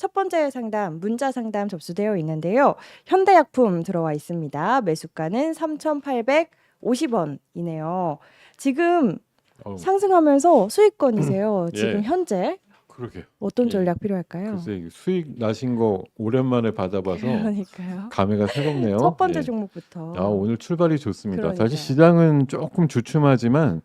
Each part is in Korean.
첫 번째 상담, 문자 상담 접수되어 있는데요. 현대약품 들어와 있습니다. 매수가는 3,850원이네요. 지금 어우, 상승하면서 수익권이세요. 지금 예, 현재 그러게요. 어떤 예, 전략 필요할까요? 글쎄 수익 나신 거 오랜만에 받아봐서 그러니까요. 감회가 첫 새롭네요. 번째 예. 종목부터. 오늘 출발이 좋습니다. 사실 그러니까요. 시장은 조금 주춤하지만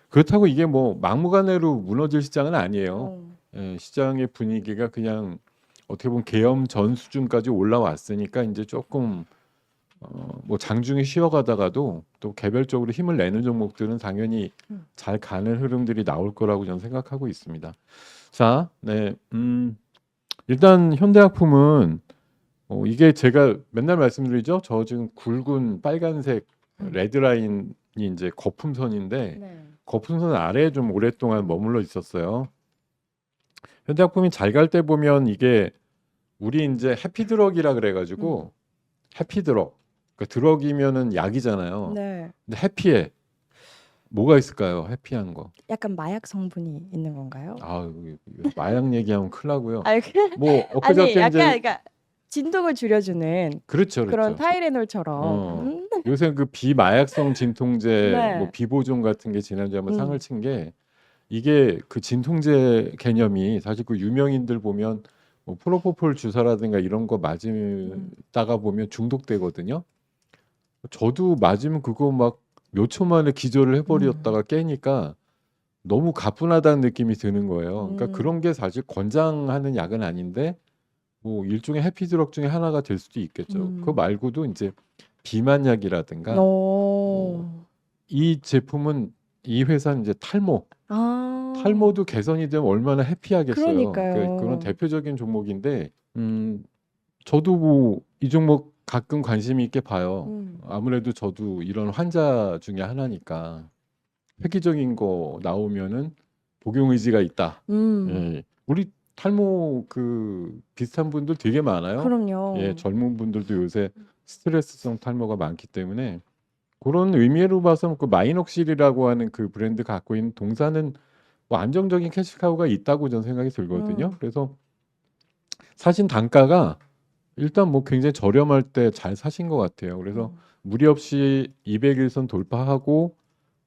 그렇다고 이게 뭐 막무가내로 무너질 시장은 아니에요. 어, 예, 시장의 분위기가 그냥 어떻게 보면 계엄 전 수준까지 올라왔으니까 이제 조금 뭐 장중에 쉬어가다가도 또 개별적으로 힘을 내는 종목들은 당연히 음. 잘 가는 흐름들이 나올 거라고 저는 생각하고 있습니다. 자, 네, 일단 현대약품은 이게 제가 맨날 말씀드리죠. 저 지금 굵은 빨간색 음. 레드라인이 이제 거품선인데 네. 거품선 아래에 좀 오랫동안 머물러 있었어요. 현대약품이 잘 갈 때 보면 이게 우리 이제 해피드럭이라 그래가지고 해피드럭, 그러니까 드럭이면은 약이잖아요. 네. 근데 해피에 뭐가 있을까요? 해피한 거. 약간 마약 성분이 있는 건가요? 이거 마약 얘기하면 큰일 나고요. 아니, 뭐 아니 엊그저께 약간 이제 그러니까 진동을 줄여주는 그렇죠, 그런 그렇죠. 타이레놀처럼. 요새 그 비마약성 진통제 뭐 네. 비보존 같은 게 지난주에 한번 상을 음. 친 게 이게 그 진통제 개념이 사실 그 유명인들 보면 뭐 프로포폴 주사라든가 이런 거 음. 맞다가 보면 중독되거든요. 저도 맞으면 그거 막 몇 초 만에 기절을 음. 해버렸다가 깨니까 너무 가뿐하다는 느낌이 드는 거예요. 그러니까 음. 그런 게 사실 권장하는 약은 아닌데 뭐 일종의 해피드럭 중에 하나가 될 수도 있겠죠. 그거 음. 말고도 이제 비만약이라든가 뭐 어. 이 제품은 이 회사는 이제 아. 탈모도 개선이 되면 얼마나 해피하겠어요. 그런 그러니까요. 대표적인 종목인데 저도 뭐 이 종목 가끔 관심 있게 봐요. 음. 아무래도 저도 이런 환자 중에 하나니까 획기적인 거 나오면은 복용 의지가 있다. 음. 예. 우리 탈모 그 비슷한 분들 되게 많아요. 예, 그럼요. 젊은 분들도 요새 스트레스성 탈모가 많기 때문에 그런 의미로 봐서 그 마이녹실이라고 하는 그 브랜드 갖고 있는 동사는 뭐 안정적인 캐시카우가 있다고 저는 생각이 들거든요. 음. 그래서 사신 단가가 일단 뭐 굉장히 저렴할 때 잘 사신 것 같아요. 그래서 음. 무리 없이 200일선 돌파하고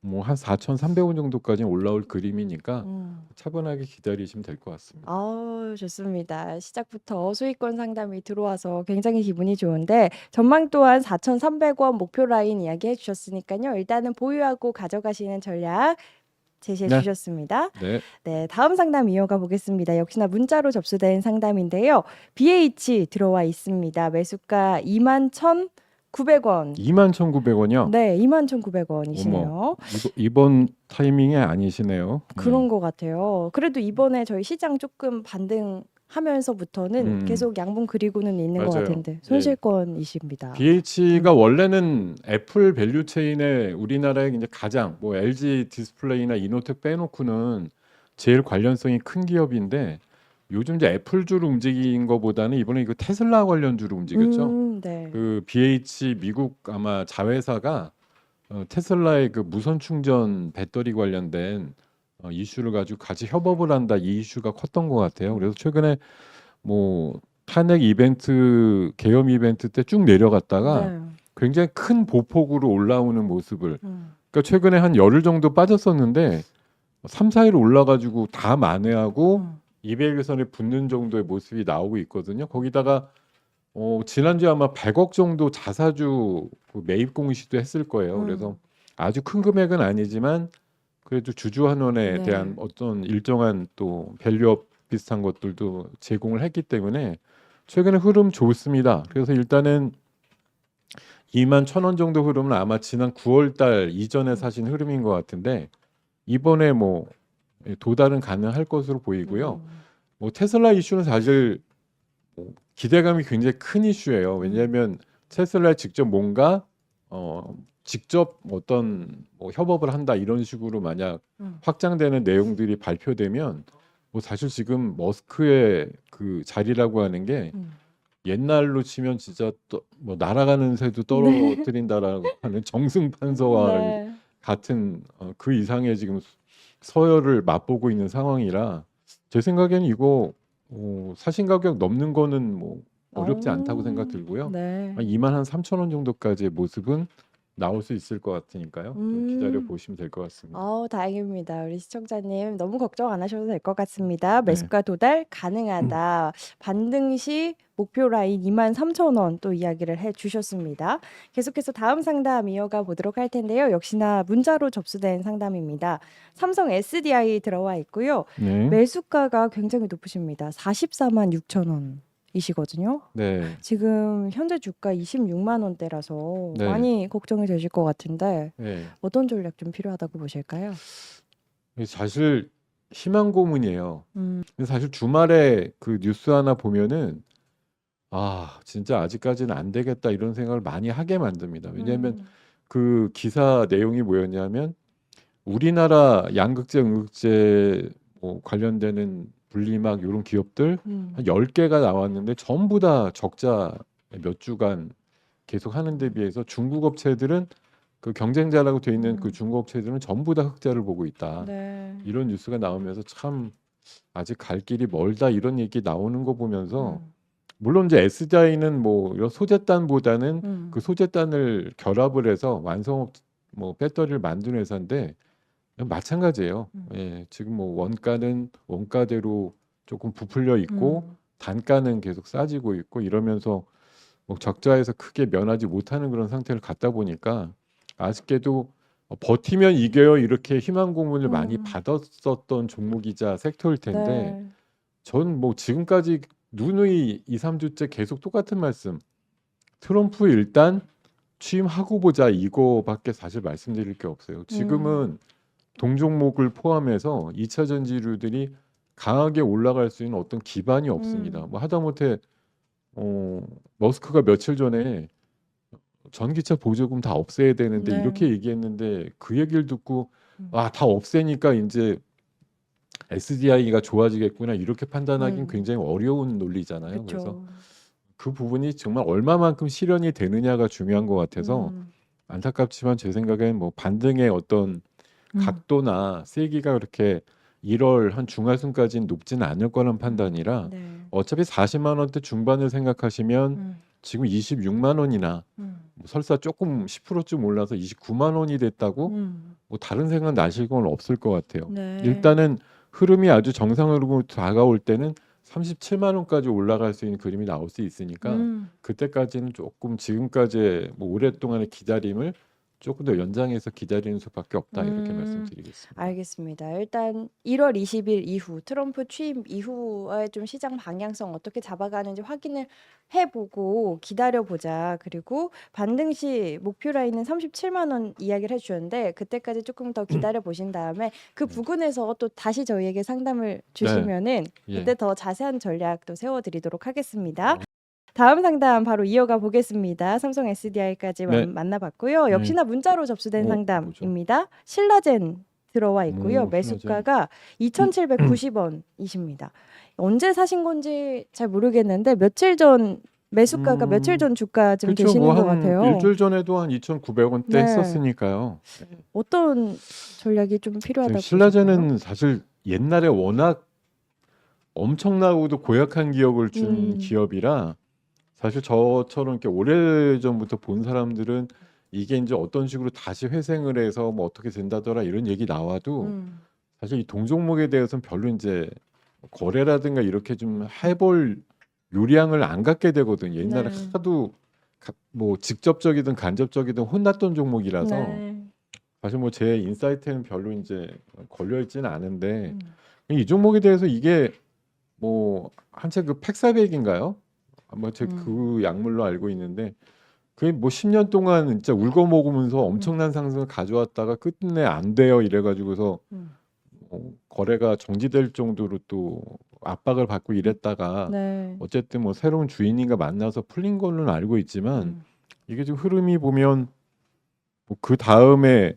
뭐 한 4,300원 정도까지 올라올 그림이니까 음. 차분하게 기다리시면 될 것 같습니다. 아우, 좋습니다. 시작부터 수익권 상담이 들어와서 굉장히 기분이 좋은데 전망 또한 4,300원 목표 라인 이야기해 주셨으니까요. 일단은 보유하고 가져가시는 전략 제시해 네, 주셨습니다. 네. 네, 다음 상담 이어가 보겠습니다. 역시나 문자로 접수된 상담인데요. BH 들어와 있습니다. 매수가 21,900원. 21,900원이요. 네, 어머, 21,900원이시네요. 이번 타이밍에 아니시네요. 네. 그런 것 같아요. 그래도 이번에 저희 시장 조금 반등하면서부터는 음, 계속 양분 그리고는 있는 것 맞아요. 같은데 예. 손실권이십니다. BH가 음. 원래는 애플 밸류 체인의 우리나라의 이제 가장 뭐 LG 디스플레이나 이노텍 빼놓고는 제일 관련성이 큰 기업인데 요즘 이제 애플주로 움직인 거보다는 이번에 이거 테슬라 관련주로 움직였죠. 네. 그 BH 미국 아마 자회사가 테슬라의 그 무선 충전 배터리 관련된 이슈를 가지고 같이 협업을 한다 이 이슈가 컸던 것 같아요. 그래서 음. 최근에 뭐 탄핵 이벤트 계엄 이벤트 때 쭉 내려갔다가 네. 굉장히 큰 보폭으로 올라오는 모습을 음. 그러니까 최근에 한 열흘 정도 빠졌었는데 3, 4일 올라가지고 다 만회하고 음. 200일선에 붙는 정도의 모습이 나오고 있거든요. 거기다가 지난주에 아마 100억 정도 자사주 그 매입 공시도 했을 거예요. 그래서 음. 아주 큰 금액은 아니지만 그래도 주주환원에 대한 네. 어떤 일정한 또 밸류업 비슷한 것들도 제공을 했기 때문에 최근에 흐름 좋습니다. 그래서 일단은 2만 1,000원 정도 흐름은 아마 지난 9월 달 이전에 음. 사신 흐름인 것 같은데 이번에 뭐 도달은 가능할 것으로 보이고요. 음. 뭐 테슬라 이슈는 사실 기대감이 굉장히 큰 이슈예요. 음. 왜냐하면 테슬라에 직접 뭔가 직접 어떤 뭐 협업을 한다 이런 식으로 만약 음. 확장되는 내용들이 발표되면 뭐 사실 지금 머스크의 그 자리라고 하는 게 음. 옛날로 치면 진짜 뭐 날아가는 새도 네. 떨어뜨린다라고 하는 정승판서와 네. 같은 그 이상의 지금 서열을 맛보고 있는 상황이라 제 생각에는 이거 사신 가격 넘는 거는 뭐 어렵지 않다고 어. 생각 들고요. 네. 한 23,000원 정도까지의 모습은 나올 수 있을 것 같으니까요. 좀 기다려 음. 보시면 될 것 같습니다. 다행입니다. 우리 시청자님 너무 걱정 안 하셔도 될 것 같습니다. 네. 매수가 도달 가능하다. 반등 시 목표 라인 23,000원 또 이야기를 해 주셨습니다. 계속해서 다음 상담 이어가 보도록 할 텐데요. 역시나 문자로 접수된 상담입니다. 삼성 SDI 들어와 있고요. 네. 매수가가 굉장히 높으십니다. 44만 6천 원이시거든요. 네. 지금 현재 주가 26만 원대라서 네. 많이 걱정이 되실 것 같은데 네. 어떤 전략 좀 필요하다고 보실까요? 이게 사실 희망 고문이에요. 음. 근데 사실 주말에 그 뉴스 하나 보면은 진짜 아직까지는 안 되겠다 이런 생각을 많이 하게 만듭니다. 왜냐하면 그 기사 내용이 뭐였냐면 우리나라 양극재, 음극재 뭐 관련되는 분리막 이런 기업들 한 10개가 나왔는데 전부 다 적자 몇 주간 계속 하는 데 비해서 중국 업체들은 그 경쟁자라고 돼 있는 그 중국 업체들은 전부 다 흑자를 보고 있다. 네. 이런 뉴스가 나오면서 참 아직 갈 길이 멀다 이런 얘기 나오는 거 보면서 물론 이제 SDI는 뭐 이런 소재단보다는 그 소재단을 결합을 해서 완성업 뭐 배터리를 만드는 회사인데 마찬가지예요. 예, 지금 뭐 원가는 원가대로 조금 부풀려 있고 단가는 계속 싸지고 있고 이러면서 뭐 적자에서 크게 면하지 못하는 그런 상태를 갖다 보니까 아쉽게도 버티면 이겨요 이렇게 희망 고문을 많이 받았었던 종목이자 섹터일 텐데 네. 전 뭐 지금까지 누누이 2, 3주째 계속 똑같은 말씀. 트럼프 일단 취임하고 보자 이거밖에 사실 말씀드릴 게 없어요. 지금은 동종목을 포함해서 2차 전지류들이 강하게 올라갈 수 있는 어떤 기반이 없습니다. 뭐 하다못해 머스크가 며칠 전에 전기차 보조금 다 없애야 되는데 네. 이렇게 얘기했는데 그 얘기를 듣고 다 없애니까 이제 SDI가 좋아지겠구나 이렇게 판단하기는 굉장히 어려운 논리잖아요. 그래서 그쵸. 그 부분이 정말 얼마만큼 실현이 되느냐가 중요한 것 같아서 안타깝지만 제 생각엔 뭐 반등의 어떤 각도나 세기가 그렇게 1월 한 중하순까지는 높지는 않을 거란 판단이라 네. 어차피 40만 원대 중반을 생각하시면 지금 26만 원이나 뭐 설사 조금 10%쯤 올라서 29만 원이 됐다고 뭐 다른 생각 나실 건 없을 것 같아요. 네. 일단은 흐름이 아주 정상으로 다가올 때는 37만 원까지 올라갈 수 있는 그림이 나올 수 있으니까 그때까지는 조금 지금까지 뭐 오랫동안의 기다림을 조금 더 연장해서 기다리는 수밖에 없다 이렇게 말씀드리겠습니다. 알겠습니다. 일단 1월 20일 이후 트럼프 취임 이후에 좀 시장 방향성 어떻게 잡아가는지 확인을 해보고 기다려보자. 그리고 반등 시 목표 라인은 37만 원 이야기를 해주셨는데 그때까지 조금 더 기다려 보신 다음에 그 부근에서 또 다시 저희에게 상담을 주시면은 예. 그때 더 자세한 전략도 세워드리도록 하겠습니다. 다음 상담 바로 이어가 보겠습니다. 삼성 SDI까지 네. 만나봤고요. 역시나 문자로 접수된 뭐죠? 상담입니다. 신라젠 들어와 있고요. 신라젠. 매수가가 2,790원이십니다. 언제 사신 건지 잘 모르겠는데 며칠 전 매수가가 며칠 전 주가쯤 그렇죠. 되시는 뭐 것 한 같아요. 일주일 전에도 한 2,900원대 네. 했었으니까요. 어떤 전략이 좀 필요하다고 신라젠은 보실까요? 사실 옛날에 워낙 엄청나고도 고약한 기업을 준 음. 기업이라 사실 저처럼 이렇게 오래전부터 본 사람들은 이게 이제 어떤 식으로 다시 회생을 해서 뭐 어떻게 된다더라 이런 얘기 나와도 사실 이 동종목에 대해서는 별로 이제 거래라든가 이렇게 좀 해볼 요량을 안 갖게 되거든요. 옛날에 네. 하도 뭐 직접적이든 간접적이든 혼났던 종목이라서 네. 사실 뭐 제 인사이트에는 별로 이제 걸려 있지는 않은데 이 종목에 대해서 이게 뭐 한 채 그 팩사백인가요? 아마 제 그 약물로 알고 있는데 그게 뭐 10년 동안 진짜 울고 먹으면서 엄청난 상승을 가져왔다가 끝내 안 돼요 이래가지고서 거래가 정지될 정도로 또 압박을 받고 이랬다가 네. 어쨌든 뭐 새로운 주인인가 만나서 풀린 걸로는 알고 있지만 이게 지금 흐름이 보면 뭐 그 다음에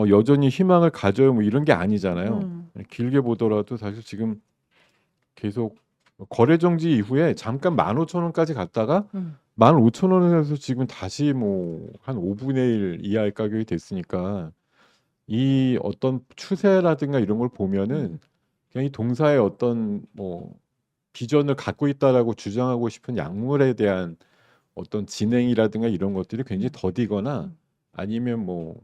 여전히 희망을 가져요 뭐 이런 게 아니잖아요. 길게 보더라도 사실 지금 계속 거래 정지 이후에 잠깐 15,000원까지 갔다가 15,000원에서 지금 다시 뭐 한 5분의 1 이하의 가격이 됐으니까 이 어떤 추세라든가 이런 걸 보면은 그냥 이 동사의 어떤 뭐 비전을 갖고 있다라고 주장하고 싶은 약물에 대한 어떤 진행이라든가 이런 것들이 굉장히 더디거나 아니면 뭐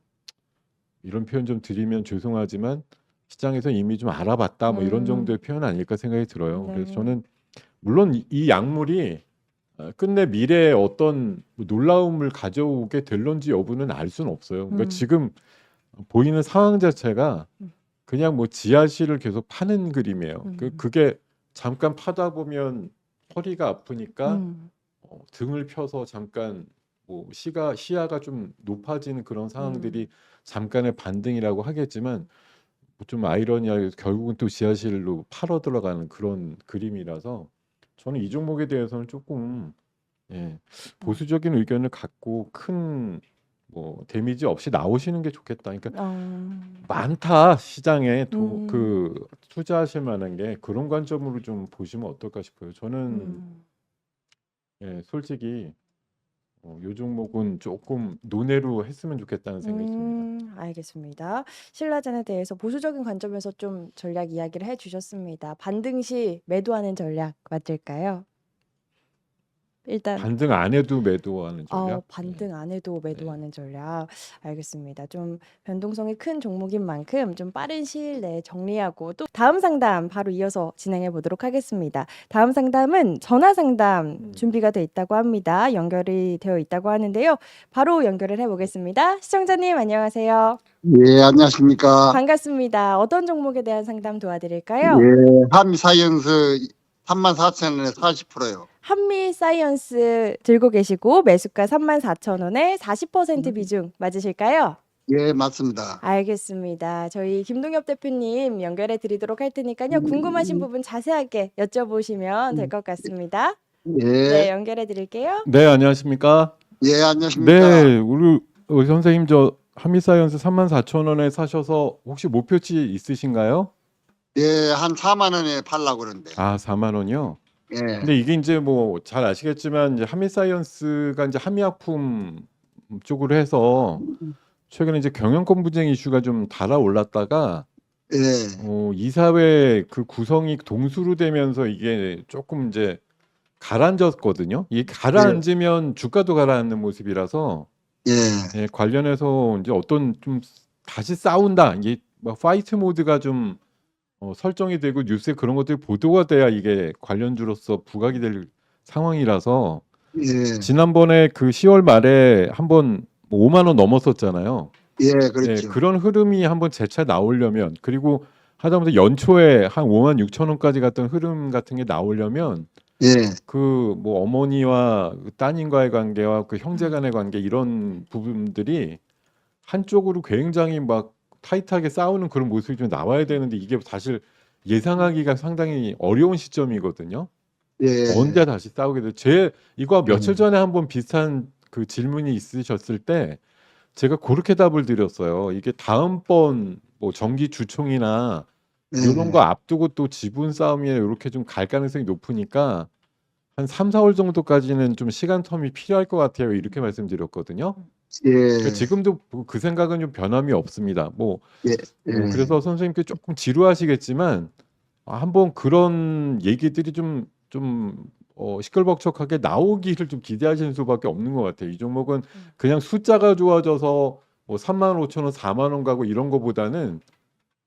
이런 표현 좀 드리면 죄송하지만 시장에서 이미 좀 알아봤다 뭐 이런 정도의 표현 아닐까 생각이 들어요. 그래서 네. 저는 물론 이 약물이 끝내 미래에 어떤 놀라움을 가져오게 될런지 여부는 알 수는 없어요. 그러니까 지금 보이는 상황 자체가 그냥 뭐 지하실을 계속 파는 그림이에요. 그게 잠깐 파다 보면 허리가 아프니까 등을 펴서 잠깐 뭐 시야가 좀 높아지는 그런 상황들이 잠깐의 반등이라고 하겠지만 뭐좀 아이러니하게 결국은 또 지하실로 팔어 들어가는 그런 그림이라서 저는 이 종목에 대해서는 조금 보수적인 의견을 갖고 큰 뭐 데미지 없이 나오시는 게 좋겠다. 그러니까 많다 시장에 그 투자하실 만한 게 그런 관점으로 좀 보시면 어떨까 싶어요. 저는 솔직히 요 종목은 조금 논외로 했으면 좋겠다는 생각이 듭니다. 알겠습니다. 신라젠에 대해서 보수적인 관점에서 좀 전략 이야기를 해주셨습니다. 반등 시 매도하는 전략 맞을까요? 일단 반등 안 해도 매도하는 전략. 반등 안 해도 네. 매도하는 전략. 알겠습니다. 좀 변동성이 큰 종목인 만큼 좀 빠른 시일 내에 정리하고 또 다음 상담 바로 이어서 진행해 보도록 하겠습니다. 다음 상담은 전화 상담 준비가 돼 있다고 합니다. 연결이 되어 있다고 하는데요. 바로 연결을 해 보겠습니다. 시청자님 안녕하세요. 예, 안녕하십니까. 반갑습니다. 어떤 종목에 대한 상담 도와드릴까요? 예, 한미사이언스 34,000원에 40%요. 한미사이언스 들고 계시고 매수가 34,000원에 40% 비중 맞으실까요? 예, 맞습니다. 알겠습니다. 저희 김동엽 대표님 연결해 드리도록 할 테니까요. 궁금하신 부분 자세하게 여쭤보시면 될 것 같습니다. 네, 예, 연결해 드릴게요. 네, 안녕하십니까? 예, 안녕하십니까. 네, 우리 선생님 저 한미사이언스 34,000원에 사셔서 혹시 목표치 있으신가요? 예, 한 4만 원에 팔라고 그러는데. 아, 4만 원이요? 예, 근데 이게 이제 뭐 잘 아시겠지만 이제 한미사이언스가 이제 한의약품 쪽으로 해서 최근에 이제 경영권 분쟁 이슈가 좀 달아올랐다가 예, 이사회 그 구성이 동수로 되면서 이게 조금 이제 가라앉았거든요. 이게 가라앉으면 주가도 가라앉는 모습이라서 예, 관련해서 이제 어떤 좀 다시 싸운다. 이게 막 파이트 모드가 좀 설정이 되고 뉴스에 그런 것들이 보도가 돼야 이게 관련주로서 부각이 될 상황이라서 예, 지난번에 그 10월 말에 한번 5만 원 넘었었잖아요. 예, 예, 그렇죠. 그런 흐름이 한번 재차 나오려면 그리고 하다못해 연초에 한 5만 6천 원까지 갔던 흐름 같은 게 나오려면 예, 그 뭐 어머니와 그 따님과의 관계와 그 형제 간의 관계 이런 부분들이 한쪽으로 굉장히 막 타이트하게 싸우는 그런 모습이 좀 나와야 되는데 이게 사실 예상하기가 상당히 어려운 시점이거든요. 예, 언제 다시 싸우게 돼? 이거 며칠 전에 한번 비슷한 그 질문이 있으셨을 때 제가 그렇게 답을 드렸어요. 이게 다음번 뭐 정기 주총이나 이런 거 앞두고 또 지분 싸움이 이렇게 좀 갈 가능성이 높으니까 한 3, 4월 정도까지는 좀 시간 텀이 필요할 것 같아요. 이렇게 말씀드렸거든요. 그러니까 예, 지금도 그 생각은 좀 변함이 없습니다. 뭐 예, 그래서 선생님께 조금 지루하시겠지만 한번 그런 얘기들이 좀 시끌벅적하게 나오기를 좀 기대하시는 수밖에 없는 것 같아요. 이 종목은 그냥 숫자가 좋아져서 뭐 3만 5천 원, 4만 원 가고 이런 거보다는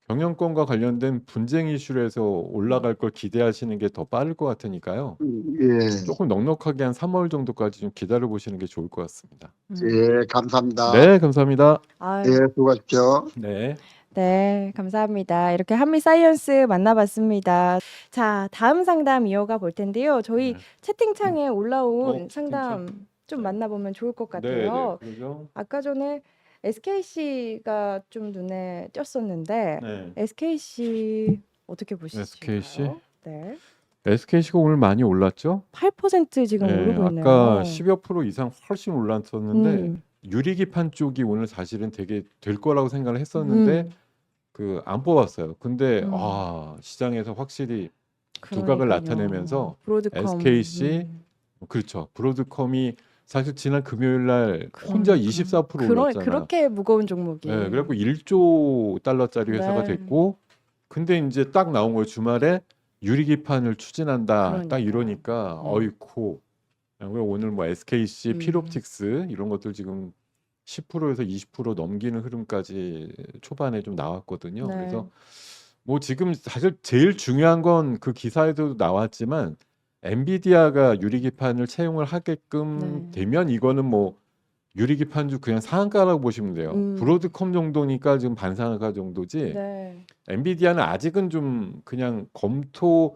경영권과 관련된 분쟁 이슈로 해서 올라갈 걸 기대하시는 게 더 빠를 것 같으니까요. 예, 조금 넉넉하게 한 3월 정도까지 좀 기다려 보시는 게 좋을 것 같습니다. 예, 감사합니다. 네, 감사합니다. 아유, 예, 수고하십시오. 네. 네, 감사합니다. 이렇게 한미사이언스 만나봤습니다. 자, 다음 상담 이어가 볼 텐데요. 저희 네. 채팅창에 올라온 채팅창. 상담 좀 네. 만나보면 좋을 것 네, 같아요. 네. 그죠? 아까 전에 SKC가 좀 눈에 띄었었는데 네. SKC 어떻게 보시나요? SKC? 네. SKC가 오늘 많이 올랐죠? 8% 지금 네, 오르고 있네요. 아까 10여 프로 이상 훨씬 올랐었는데 음, 유리기판 쪽이 오늘 사실은 되게 될 거라고 생각을 했었는데 그 안 뽑았어요. 근데 시장에서 확실히 두각을 그러니까요. 나타내면서 브로드컴. SKC 그렇죠. 브로드컴이 사실 지난 금요일 날 혼자 24% 올랐잖아요. 그렇게 무거운 종목이. 네, 그래갖고 1조 달러짜리 회사가 네. 됐고 근데 이제 딱 나온 거예요. 주말에 유리기판을 추진한다. 딱 그러니까요. 이러니까 어이쿠. 왜 오늘 뭐 SKC, 음. 필옵틱스 이런 것들 지금 10%에서 20% 넘기는 흐름까지 초반에 좀 나왔거든요. 네. 그래서 뭐 지금 사실 제일 중요한 건 그 기사에도 나왔지만 엔비디아가 유리기판을 채용을 하게끔 네. 되면 이거는 뭐 유리기판주 그냥 상한가라고 보시면 돼요. 브로드컴 정도니까 지금 반상한가 정도지. 네. 엔비디아는 아직은 좀 그냥 검토를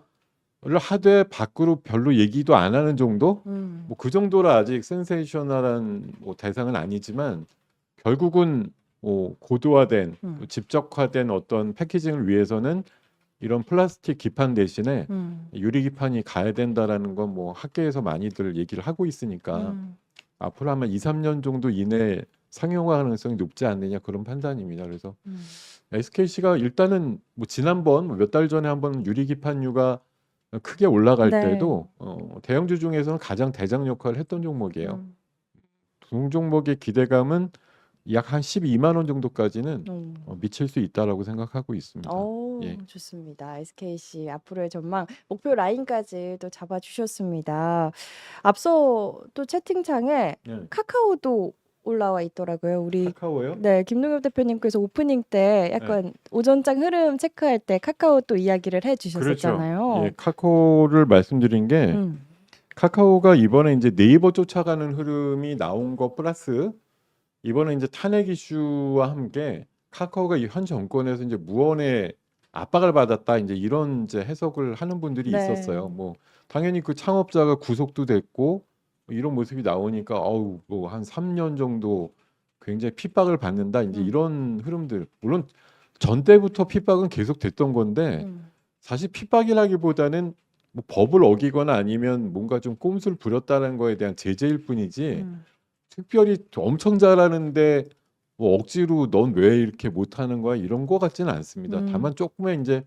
하되 밖으로 별로 얘기도 안 하는 정도? 뭐 그 정도라 아직 센세이셔널한 뭐 대상은 아니지만 결국은 뭐 고도화된 또 집적화된 어떤 패키징을 위해서는 이런 플라스틱 기판 대신에 유리 기판이 가야 된다라는 건 뭐 학계에서 많이들 얘기를 하고 있으니까 앞으로 아마 2, 3년 정도 이내에 상용화 가능성이 높지 않느냐 그런 판단입니다. 그래서 SKC가 일단은 뭐 지난번 몇 달 전에 한번 유리 기판유가 크게 올라갈 네. 때도 대형주 중에서는 가장 대장 역할을 했던 종목이에요. 동종목의 기대감은 약 한 12만 원 정도까지는 미칠 수 있다라고 생각하고 있습니다. 예. 좋습니다. SKC 앞으로의 전망, 목표 라인까지 또 잡아주셨습니다. 앞서 또 채팅창에 예. 카카오도 올라와 있더라고요. 우리 카카오요? 네, 김동엽 대표님께서 오프닝 때 약간 오전장 흐름 체크할 때 카카오 또 이야기를 그렇죠. 해주셨었잖아요. 예, 카카오를 말씀드린 게 카카오가 이번에 이제 네이버 쫓아가는 흐름이 나온 거 플러스 이번에 이제 탄핵 이슈와 함께 카카오가 이 현 정권에서 이제 무언의 압박을 받았다 이제 이런 이제 해석을 하는 분들이 네. 있었어요. 뭐 당연히 그 창업자가 구속도 됐고 이런 모습이 나오니까 어우 뭐 한 3년 정도 굉장히 핍박을 받는다 이제 이런 흐름들 물론 전 때부터 핍박은 계속 됐던 건데 사실 핍박이라기보다는 뭐 법을 어기거나 아니면 뭔가 좀 꼼수를 부렸다는 거에 대한 제재일 뿐이지 특별히 엄청 잘하는데 뭐 억지로 넌 왜 이렇게 못하는 거야 이런 거 같지는 않습니다. 다만 조금의 이제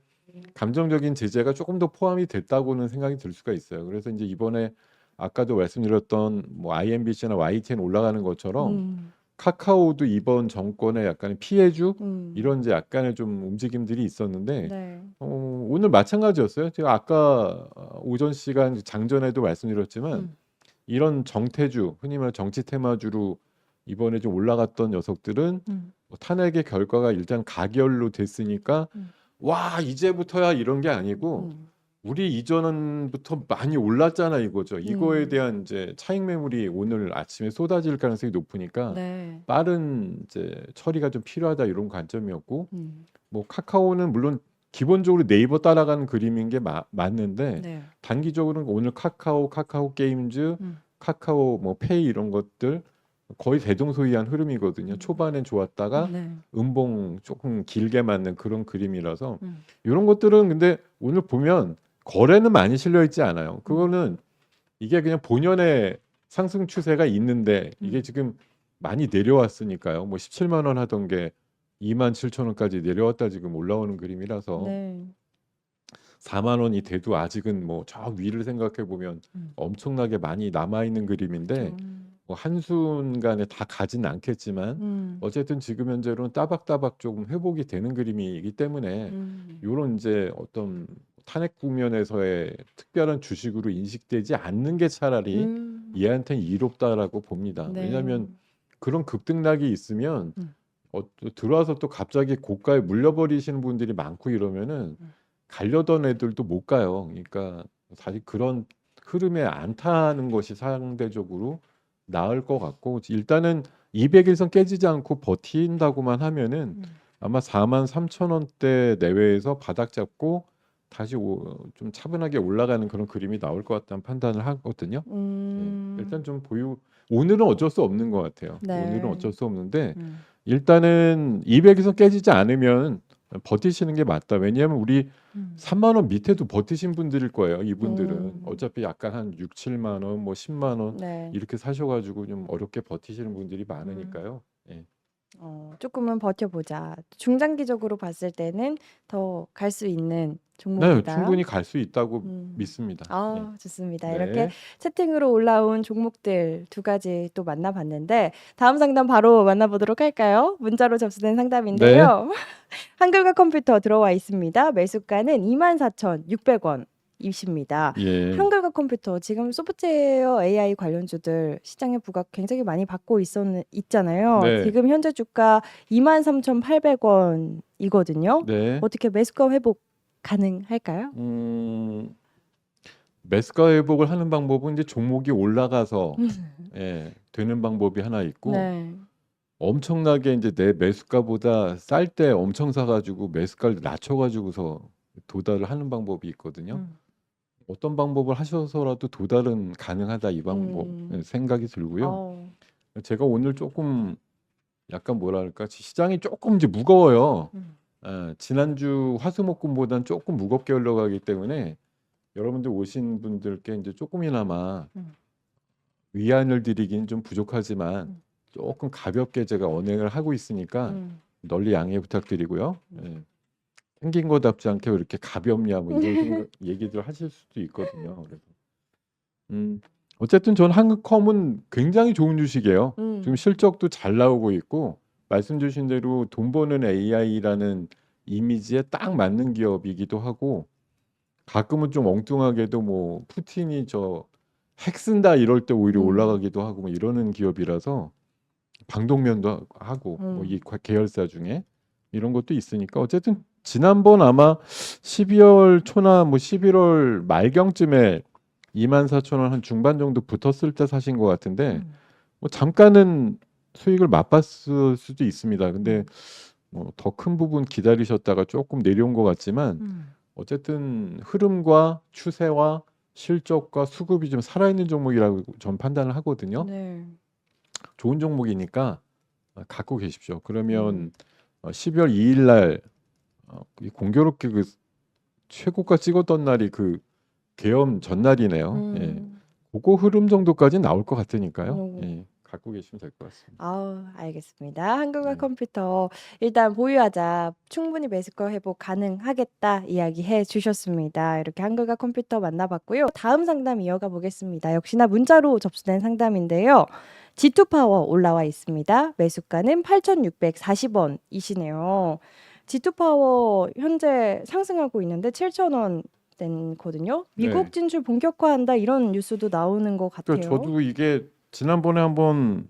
감정적인 제재가 조금 더 포함이 됐다고는 생각이 들 수가 있어요. 그래서 이제 이번에 아까도 말씀드렸던 뭐 IMBC나 YTN 올라가는 것처럼 카카오도 이번 정권의 약간의 피해주 이런 이제 약간의 좀 움직임들이 있었는데 네. 오늘 마찬가지였어요. 제가 아까 오전 시간 장전에도 말씀드렸지만 이런 정태주 흔히 말하는 정치 테마주로 이번에 좀 올라갔던 녀석들은 뭐 탄핵의 결과가 일단 가결로 됐으니까 와 이제부터야 이런 게 아니고 우리 이전부터 많이 올랐잖아 이거죠. 이거에 대한 이제 차익 매물이 오늘 아침에 쏟아질 가능성이 높으니까 네. 빠른 이제 처리가 좀 필요하다 이런 관점이었고 뭐 카카오는 물론 기본적으로 네이버 따라가는 그림인 게 맞는데 네. 단기적으로는 오늘 카카오 게임즈, 카카오 뭐 페이 이런 것들 거의 대동소이한 흐름이거든요. 초반엔 좋았다가 네. 음봉 조금 길게 맞는 그런 그림이라서 이런 것들은 근데 오늘 보면 거래는 많이 실려 있지 않아요. 그거는 이게 그냥 본연의 상승 추세가 있는데 이게 지금 많이 내려왔으니까요. 뭐 17만 원 하던 게 2만 7천 원까지 내려왔다 지금 올라오는 그림이라서 네. 4만 원이 돼도 아직은 뭐 저 위를 생각해 보면 엄청나게 많이 남아 있는 그림인데 뭐 한순간에 다 가진 않겠지만 어쨌든 지금 현재로는 따박따박 조금 회복이 되는 그림이기 때문에 요런 이제 어떤 탄핵 국면에서의 특별한 주식으로 인식되지 않는 게 차라리 얘한테는 이롭다라고 봅니다. 네. 왜냐하면 그런 급등락이 있으면 들어와서 또 갑자기 고가에 물려버리시는 분들이 많고 이러면은 가려던 애들도 못 가요. 그러니까 사실 그런 흐름에 안 타는 것이 상대적으로 나을 것 같고 일단은 200일선 깨지지 않고 버틴다고만 하면은 아마 4만 3천 원대 내외에서 바닥 잡고 다시 좀 차분하게 올라가는 그런 그림이 나올 것 같다는 판단을 하거든요. 예, 일단 좀 오늘은 어쩔 수 없는 것 같아요. 네. 오늘은 어쩔 수 없는데 일단은 200에서 깨지지 않으면 버티시는 게 맞다. 왜냐하면 우리 3만 원 밑에도 버티신 분들일 거예요. 이분들은 어차피 약간 한 6, 7만 원, 뭐 10만 원 네. 이렇게 사셔가지고 좀 어렵게 버티시는 분들이 많으니까요. 예. 조금은 버텨보자. 중장기적으로 봤을 때는 더 갈 수 있는 네, 종목이다. 충분히 갈 수 있다고 음. 믿습니다. 예. 좋습니다. 이렇게 네, 채팅으로 올라온 종목들 두 가지 또 만나봤는데 다음 상담 바로 만나보도록 할까요? 문자로 접수된 네, 상담인데요. 한글과 컴퓨터 들어와 있습니다. 매수가는 24,600원. 이십니다. 예, 한글과 컴퓨터 지금 소프트웨어 AI 관련주들 시장의 부각 굉장히 많이 받고 있잖아요. 네, 지금 현재 주가 23,800원이거든요. 네. 어떻게 매수가 회복 가능할까요? 매수가 회복을 하는 방법은 이제 종목이 올라가서 되는 방법이 하나 있고 네. 엄청나게 이제 내 매수가보다 쌀 때 엄청 사가지고 매수가를 낮춰가지고서 도달을 하는 방법이 있거든요. 음. 어떤 방법을 하셔서라도 도달은 가능하다 이 방법 생각이 들고요. 어. 제가 오늘 조금 약간 뭐랄까 시장이 조금 이제 무거워요. 음. 지난주 화수목금보다는 조금 무겁게 흘러가기 때문에 여러분들 오신 분들께 이제 조금이나마 위안을 드리긴 좀 부족하지만 조금 가볍게 제가 언행을 하고 있으니까 널리 양해 부탁드리고요. 예. 생긴 거답지 않게 왜 이렇게 가볍냐 뭐 이런 얘기들 하실 수도 있거든요. 그래서 어쨌든 전 한국컴은 굉장히 좋은 주식이에요. 지금 실적도 잘 나오고 있고 말씀 주신 대로 돈 버는 AI라는 이미지에 딱 맞는 기업이기도 하고 가끔은 좀 엉뚱하게도 뭐 푸틴이 저 핵 쓴다 이럴 때 오히려 올라가기도 하고 뭐 이러는 기업이라서 방독면도 하고 뭐 이 계열사 중에 이런 것도 있으니까 어쨌든 지난번 아마 12월 초나 뭐 11월 말경쯤에 24,000원 한 중반 정도 붙었을 때 사신 것 같은데 뭐 잠깐은 수익을 맛봤을 수도 있습니다. 근데 뭐 더 큰 부분 기다리셨다가 조금 내려온 것 같지만 어쨌든 흐름과 추세와 실적과 수급이 좀 살아있는 종목이라고 전 판단을 하거든요. 네. 좋은 종목이니까 갖고 계십시오. 그러면 12월 2일 날 공교롭게 그 최고가 찍었던 날이 그 계엄 전날이네요. 예. 그거 흐름 정도까지 나올 것 같으니까요. 예. 갖고 계시면 될 것 같습니다. 알겠습니다. 한글과 네. 컴퓨터 일단 보유하자. 충분히 매수가 회복 가능하겠다 이야기해 주셨습니다. 이렇게 한글과 컴퓨터 만나봤고요. 다음 상담 이어가 보겠습니다. 역시나 문자로 접수된 상담인데요. G2파워 올라와 있습니다. 매수가는 8,640원이시네요. G2파워 현재 상승하고 있는데 7,000원 된거든요. 미국 네. 진출 본격화한다 이런 뉴스도 나오는 것 같아요. 그러니까 저도 이게 지난번에 한번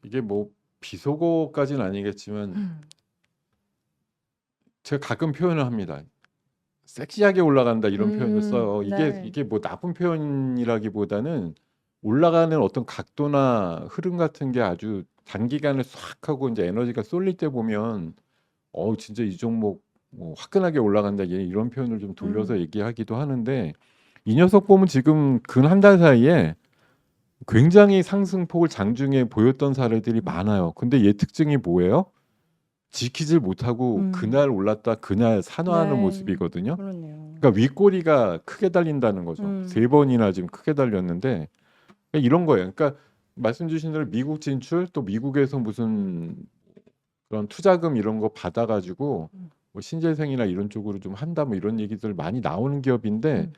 이게 뭐 비속어까지는 아니겠지만 제가 가끔 표현을 합니다. 섹시하게 올라간다 이런 표현을 써요. 네. 이게 뭐 나쁜 표현이라기보다는 올라가는 어떤 각도나 흐름 같은 게 아주 단기간에 싹 하고 이제 에너지가 쏠릴 때 보면 진짜 이 종목 뭐 화끈하게 올라간다 이런 표현을 좀 돌려서 얘기하기도 하는데 이 녀석 보면 지금 근 한 달 사이에 굉장히 상승폭을 장중에 보였던 사례들이 많아요. 근데 얘 특징이 뭐예요? 지키질 못하고 그날 올랐다 그날 산화하는 네. 모습이거든요. 그렇네요. 그러니까 윗꼬리가 크게 달린다는 거죠. 3번이나 지금 크게 달렸는데 그러니까 이런 거예요. 그러니까 말씀 주신 대로 미국 진출 또 미국에서 무슨 그런 투자금 이런 거 받아가지고 뭐 신재생이나 이런 쪽으로 좀 한다 뭐 이런 얘기들 많이 나오는 기업인데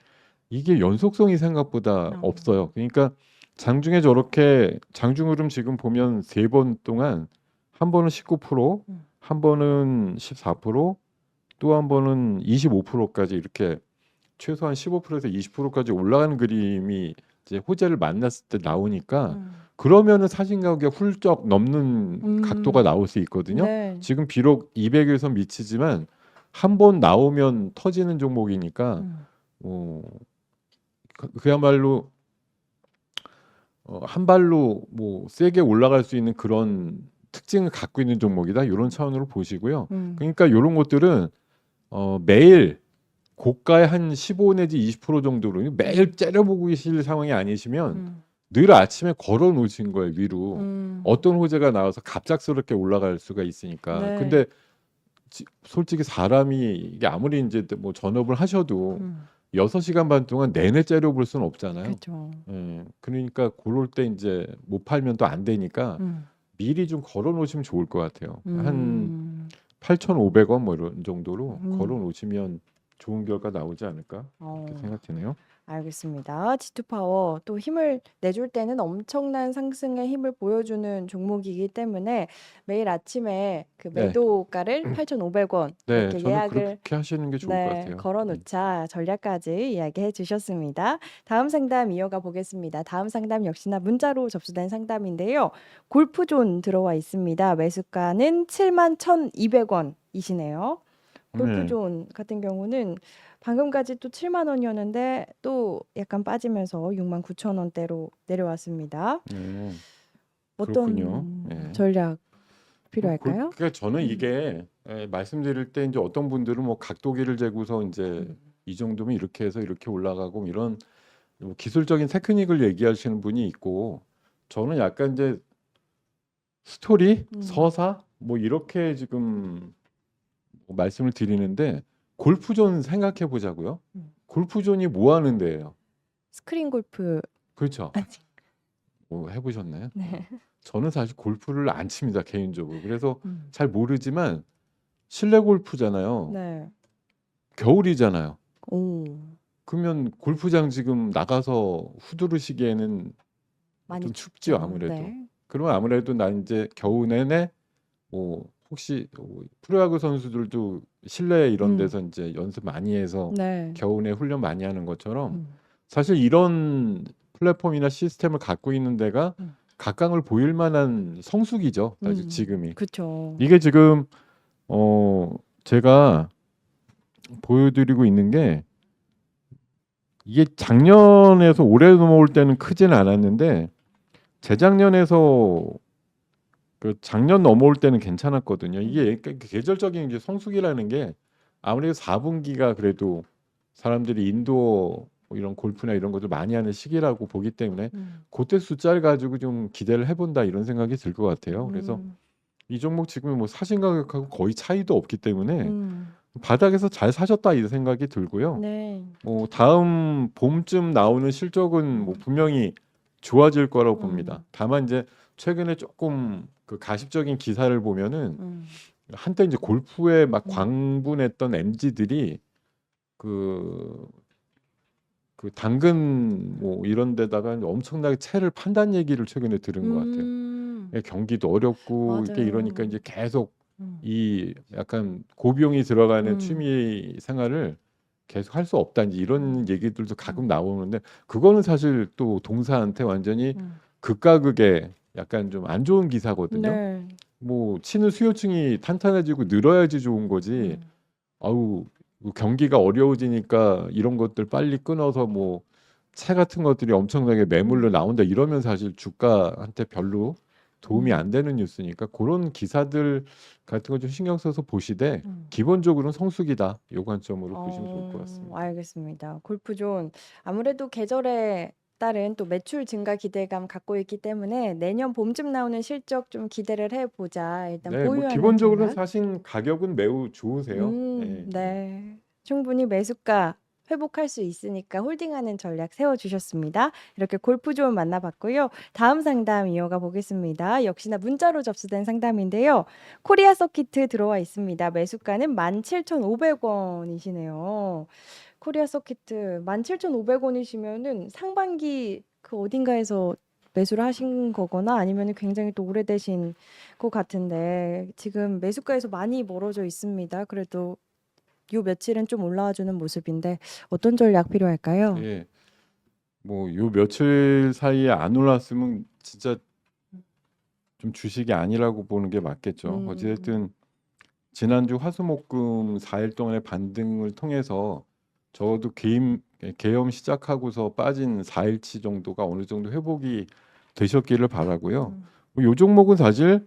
이게 연속성이 생각보다 없어요. 그러니까 장중에 저렇게 장중 흐름 지금 보면 3번 동안 한 번은 19%, 한 번은 14%, 또 한 번은 25%까지 이렇게 최소한 15%에서 20%까지 올라가는 그림이 이제 호재를 만났을 때 나오니까 그러면은 사신 가격이 훌쩍 넘는 각도가 나올 수 있거든요. 네. 지금 비록 200에서 미치지만 한 번 나오면 터지는 종목이니까 그야말로 한 발로 뭐 세게 올라갈 수 있는 그런 특징을 갖고 있는 종목이다. 이런 차원으로 보시고요. 그러니까 이런 것들은 매일 고가의 한 15 내지 20% 정도로 매일 째려보고 계실 상황이 아니시면 늘 아침에 걸어 놓으신 거예요, 위로. 어떤 호재가 나와서 갑작스럽게 올라갈 수가 있으니까. 네. 근데 솔직히 사람이 이게 아무리 이제 뭐 전업을 하셔도 6시간 반 동안 내내 째려볼 수는 없잖아요. 그렇죠. 그러니까 그럴 때 이제 못 팔면 또 안 되니까 미리 좀 걸어 놓으시면 좋을 것 같아요. 한 음. 8,500원 뭐 이런 정도로 걸어 음. 놓으시면 좋은 결과 나오지 않을까 그렇게 어. 생각되네요. 알겠습니다. G2파워 또 힘을 내줄 때는 엄청난 상승의 힘을 보여주는 종목이기 때문에 매일 아침에 그 네. 매도가를 8,500원 네, 이렇게 저는 예약을 그렇게 하시는 게 좋을 것 같아요. 걸어놓자 전략까지 이야기해 주셨습니다. 다음 상담 이어가 보겠습니다. 다음 상담 역시나 문자로 접수된 상담인데요. 골프존 들어와 있습니다. 매수가는 71,200원이시네요. 네. 골프존 같은 경우는 방금까지 또 7만 원이었는데 또 약간 빠지면서 69,000원대로 내려왔습니다. 그렇군요. 어떤 네. 전략 필요할까요? 그러니까 저는 이게 말씀드릴 때 이제 어떤 분들은 뭐 각도기를 재고서 이제 이 정도면 이렇게 해서 이렇게 올라가고 이런 뭐 기술적인 테크닉을 얘기하시는 분이 있고 저는 약간 이제 스토리, 서사 뭐 이렇게 지금 말씀을 드리는데 골프존 생각해 보자고요. 골프존이 뭐 하는 데예요? 스크린 골프 그렇죠. 아직 뭐 해보셨나요? 네. 저는 사실 골프를 안 칩니다 개인적으로. 그래서 음. 잘 모르지만 실내 골프잖아요. 네. 겨울이잖아요. 오. 그러면 골프장 지금 나가서 후두르시기에는 많이 좀 춥죠 춥죠. 아무래도. 네. 그러면 아무래도 난 이제 겨우 내내 뭐 혹시 프로야구 선수들도 실내 이런 데서 이제 연습 많이 해서 네. 겨우내 훈련 많이 하는 것처럼 음. 사실 이런 플랫폼이나 시스템을 갖고 있는 데가 각광을 보일 만한 성수기죠. 사실 지금이. 그렇죠. 이게 지금 제가 보여드리고 있는 게 이게 작년에서 올해 넘어올 때는 크진 않았는데 재작년에서 그 작년 넘어올 때는 괜찮았거든요. 이게 계절적인 이제 성수기라는 게 아무래도 4분기가 그래도 사람들이 인도어 뭐 이런 골프나 이런 것들 많이 하는 시기라고 보기 때문에 그때 숫자를 가지고 좀 기대를 해본다 이런 생각이 들 것 같아요. 그래서 이 종목 지금 뭐 사신 가격하고 거의 차이도 없기 때문에 바닥에서 잘 사셨다 이 생각이 들고요. 네. 뭐 다음 봄쯤 나오는 실적은 뭐 분명히 좋아질 거라고 봅니다. 다만 이제 최근에 조금 그 가십적인 기사를 보면은 한때 이제 골프에 막 광분했던 MZ들이 그 당근 뭐 이런 데다가 엄청나게 채를 판다는 얘기를 최근에 들은 것 같아요. 예, 경기도 어렵고 이렇게 이러니까 이제 계속 이 약간 고비용이 들어가는 취미 생활을 계속 할 수 없다 이제 이런 얘기들도 가끔 나오는데 그거는 사실 또 동사한테 완전히 극과 극의 약간 좀 안 좋은 기사거든요. 네. 뭐 치는 수요층이 탄탄해지고 늘어야지 좋은 거지. 아우 경기가 어려워지니까 이런 것들 빨리 끊어서 뭐 채 같은 것들이 엄청나게 매물로 나온다 이러면 사실 주가한테 별로 도움이 안 되는 뉴스니까 그런 기사들 같은 거 좀 신경 써서 보시되 기본적으로는 성수기다 요 관점으로 보시면 좋을 것 같습니다. 알겠습니다. 골프존 아무래도 계절에 따른 또 매출 증가 기대감 갖고 있기 때문에 내년 봄쯤 나오는 실적 좀 기대를 해보자. 일단 네, 뭐 보유하는 기본적으로 전략. 사신 가격은 매우 좋으세요. 네. 네. 충분히 매수가 회복할 수 있으니까 홀딩하는 전략 세워주셨습니다. 이렇게 골프존 만나봤고요. 다음 상담 이어가 보겠습니다. 역시나 문자로 접수된 상담인데요. 코리아 서키트 들어와 있습니다. 매수가는 17,500원이시네요. 코리아 서키트 17,500원이시면은 상반기 그 어딘가에서 매수를 하신 거거나 아니면 굉장히 또 오래되신 것 같은데 지금 매수가에서 많이 멀어져 있습니다. 그래도 요 며칠은 좀 올라와 주는 모습인데 어떤 전략 필요할까요? 예. 뭐 요 며칠 사이에 안 올랐으면 진짜 좀 주식이 아니라고 보는 게 맞겠죠. 어찌됐든 지난주 화수목금 4일 동안의 반등을 통해서 적어도 계엄 시작하고서 빠진 4일치 정도가 어느 정도 회복이 되셨기를 바라고요. 요 종목은 사실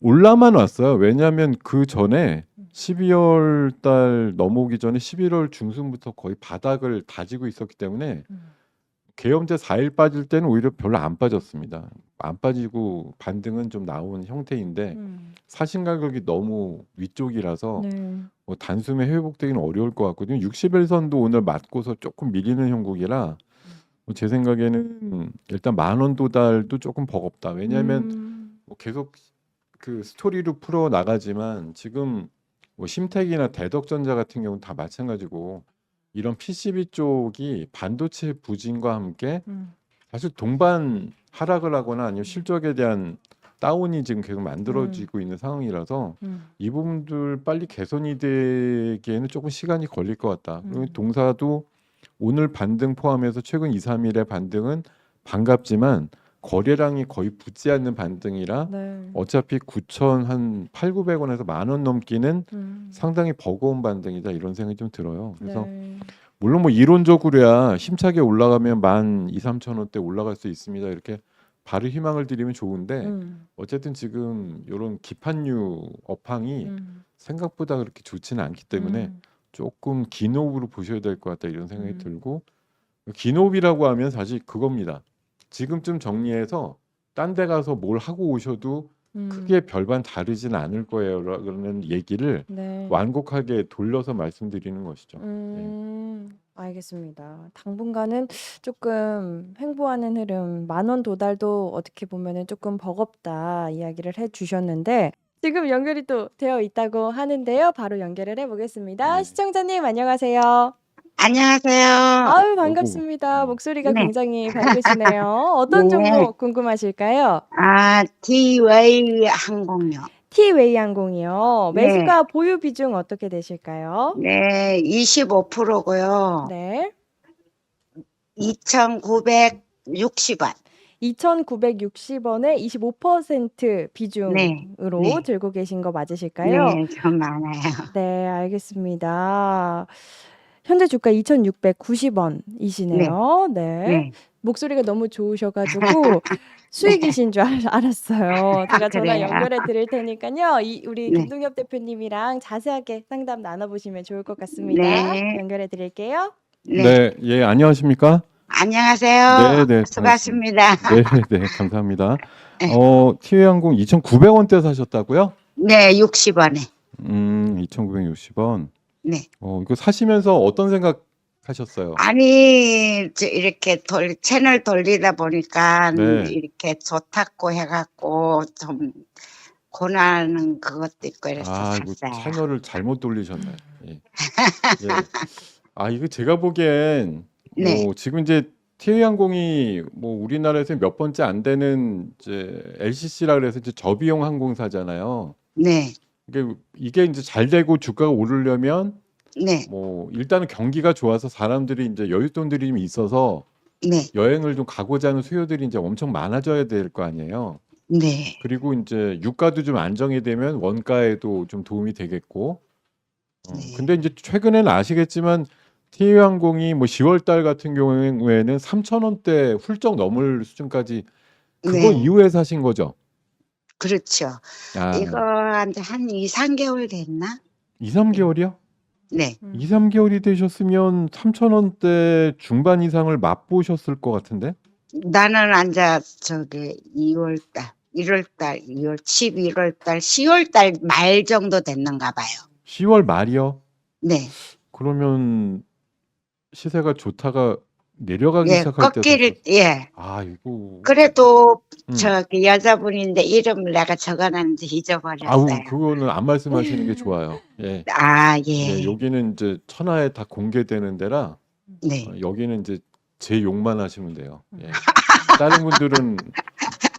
올라만 왔어요. 왜냐하면 그 전에 12월 달 넘어오기 전에 11월 중순부터 거의 바닥을 다지고 있었기 때문에 계엄제 4일 빠질 때는 오히려 별로 안 빠졌습니다. 안 빠지고 반등은 좀 나온 형태인데 사신 가격이 너무 위쪽이라서 네. 뭐 단숨에 회복되기는 어려울 것 같거든요. 60일선도 오늘 맞고서 조금 밀리는 형국이라 제 생각에는 일단 10,000원 도달도 조금 버겁다. 왜냐하면 뭐 계속 그 스토리로 풀어 나가지만 지금 뭐 심택이나 대덕전자 같은 경우는 다 마찬가지고 이런 PCB 쪽이 반도체 부진과 함께 음. 사실 동반 하락을 하거나 아니면 실적에 대한 다운이 지금 계속 만들어지고 있는 상황이라서 이 부분들 빨리 개선이 되기에는 조금 시간이 걸릴 것 같다. 그리고 동사도 오늘 반등 포함해서 최근 2, 3일의 반등은 반갑지만 거래량이 거의 붙지 않는 반등이라 네. 어차피 9천 한 8, 900원에서 10,000원 넘기는 음. 상당히 버거운 반등이다 이런 생각이 좀 들어요. 그래서 네. 물론 뭐 이론적으로야 힘차게 올라가면 12,000-13,000원대 올라갈 수 있습니다. 이렇게 바로 희망을 드리면 좋은데 어쨌든 지금 이런 기판류 업황이 생각보다 그렇게 좋지는 않기 때문에 조금 긴 호흡으로 보셔야 될 것 같다 이런 생각이 들고 긴 호흡이라고 하면 사실 그겁니다. 지금쯤 정리해서 딴 데 가서 뭘 하고 오셔도 크게 별반 다르진 않을 거예요. 그러는 얘기를 네. 완곡하게 돌려서 말씀드리는 것이죠. 알겠습니다. 당분간은 조금 횡보하는 흐름, 10,000원 도달도 어떻게 보면은 조금 버겁다 이야기를 해주셨는데 지금 연결이 또 되어 있다고 하는데요. 바로 연결을 해보겠습니다. 네. 시청자님 안녕하세요. 안녕하세요. 아유 반갑습니다. 목소리가 네. 굉장히 밝으시네요. 어떤 네. 종목 궁금하실까요? DY 항공요. T웨이 항공이요. 네. 매수가 보유 비중 어떻게 되실까요? 네, 25%고요. 네. 2,960원. 2,960원에 25% 비중으로 네. 들고 계신 거 맞으실까요? 네, 좀 많아요. 네, 알겠습니다. 현재 주가 2,690원이시네요. 네. 네. 목소리가 너무 좋으셔가지고 수익이신 줄 알았어요. 제가 전화 그래요? 연결해 드릴 테니까요. 우리 네. 김동엽 대표님이랑 자세하게 상담 나눠보시면 좋을 것 같습니다. 네. 연결해 드릴게요. 네. 네, 예, 안녕하십니까? 안녕하세요. 네, 수고하십니다. 네, 네, 감사합니다. 네. 티웨이항공 2,900원대 사셨다고요? 네, 60원에. 2,960원. 네. 이거 사시면서 어떤 생각 하셨어요? 아니, 이렇게 채널 돌리다 보니까 네. 이렇게 좋다고 해갖고 좀 고나는 그것도 있고 이래서 이거 샀어요. 채널을 잘못 돌리셨네. 예. 예. 이거 제가 보기엔 네. 지금 이제 티웨이항공이 뭐 우리나라에서 몇 번째 안 되는 이제 LCC라 그래서 이제 저비용 항공사잖아요. 네. 이게 이제 잘 되고 주가가 오르려면 네. 뭐 일단은 경기가 좋아서 사람들이 이제 여윳돈들이 좀 있어서 네. 여행을 좀 가고자 하는 수요들이 이제 엄청 많아져야 될 거 아니에요. 네. 그리고 이제 유가도 좀 안정이 되면 원가에도 좀 도움이 되겠고. 네. 근데 이제 최근에는 아시겠지만 티웨이항공이 뭐 10월 달 같은 경우에는 3,000원대 훌쩍 넘을 수준까지 그거 네. 이후에 사신 거죠? 그렇죠. 이거 한 2, 3개월 됐나? 2, 3개월이요? 네. 2, 3개월이 되셨으면 3,000원대 중반 이상을 맛보셨을 것 같은데? 나는 2월 달, 1월 달, 2월, 11월 달, 10월 달 말 정도 됐는가 봐요. 10월 말이요? 네. 그러면 시세가 좋다가 내려가기 예, 시작할 때 꺾기를, 예. 이거 그래도 여자분인데 이름을 내가 적어놨는데 잊어버렸어요. 그거는 안 말씀하시는 게 좋아요. 예. 예. 여기는 이제 천하에 다 공개되는 데라 네. 여기는 이제 제 욕만 하시면 돼요. 예. 다른 분들은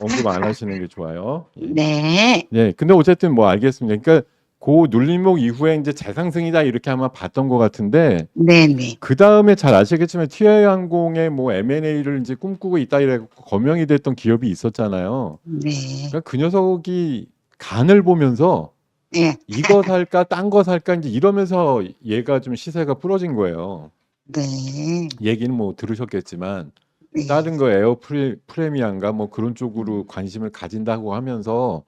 언급 안 하시는 게 좋아요. 예. 네. 예. 근데 어쨌든 뭐 알겠습니다. 그러니까 그 눌림목 이후에 이제 재상승이다 이렇게 아마 봤던 것 같은데 네네. 그 다음에 잘 아시겠지만 티웨이항공의 뭐 M&A를 이제 꿈꾸고 있다 이래 거명이 됐던 기업이 있었잖아요. 네. 그러니까 그 녀석이 간을 보면서 예. 이거 살까 딴 거 살까 이제 이러면서 얘가 좀 시세가 부러진 거예요. 네. 얘기는 뭐 들으셨겠지만 네. 다른 거 에어 프레미안가 뭐 그런 쪽으로 관심을 가진다고 하면서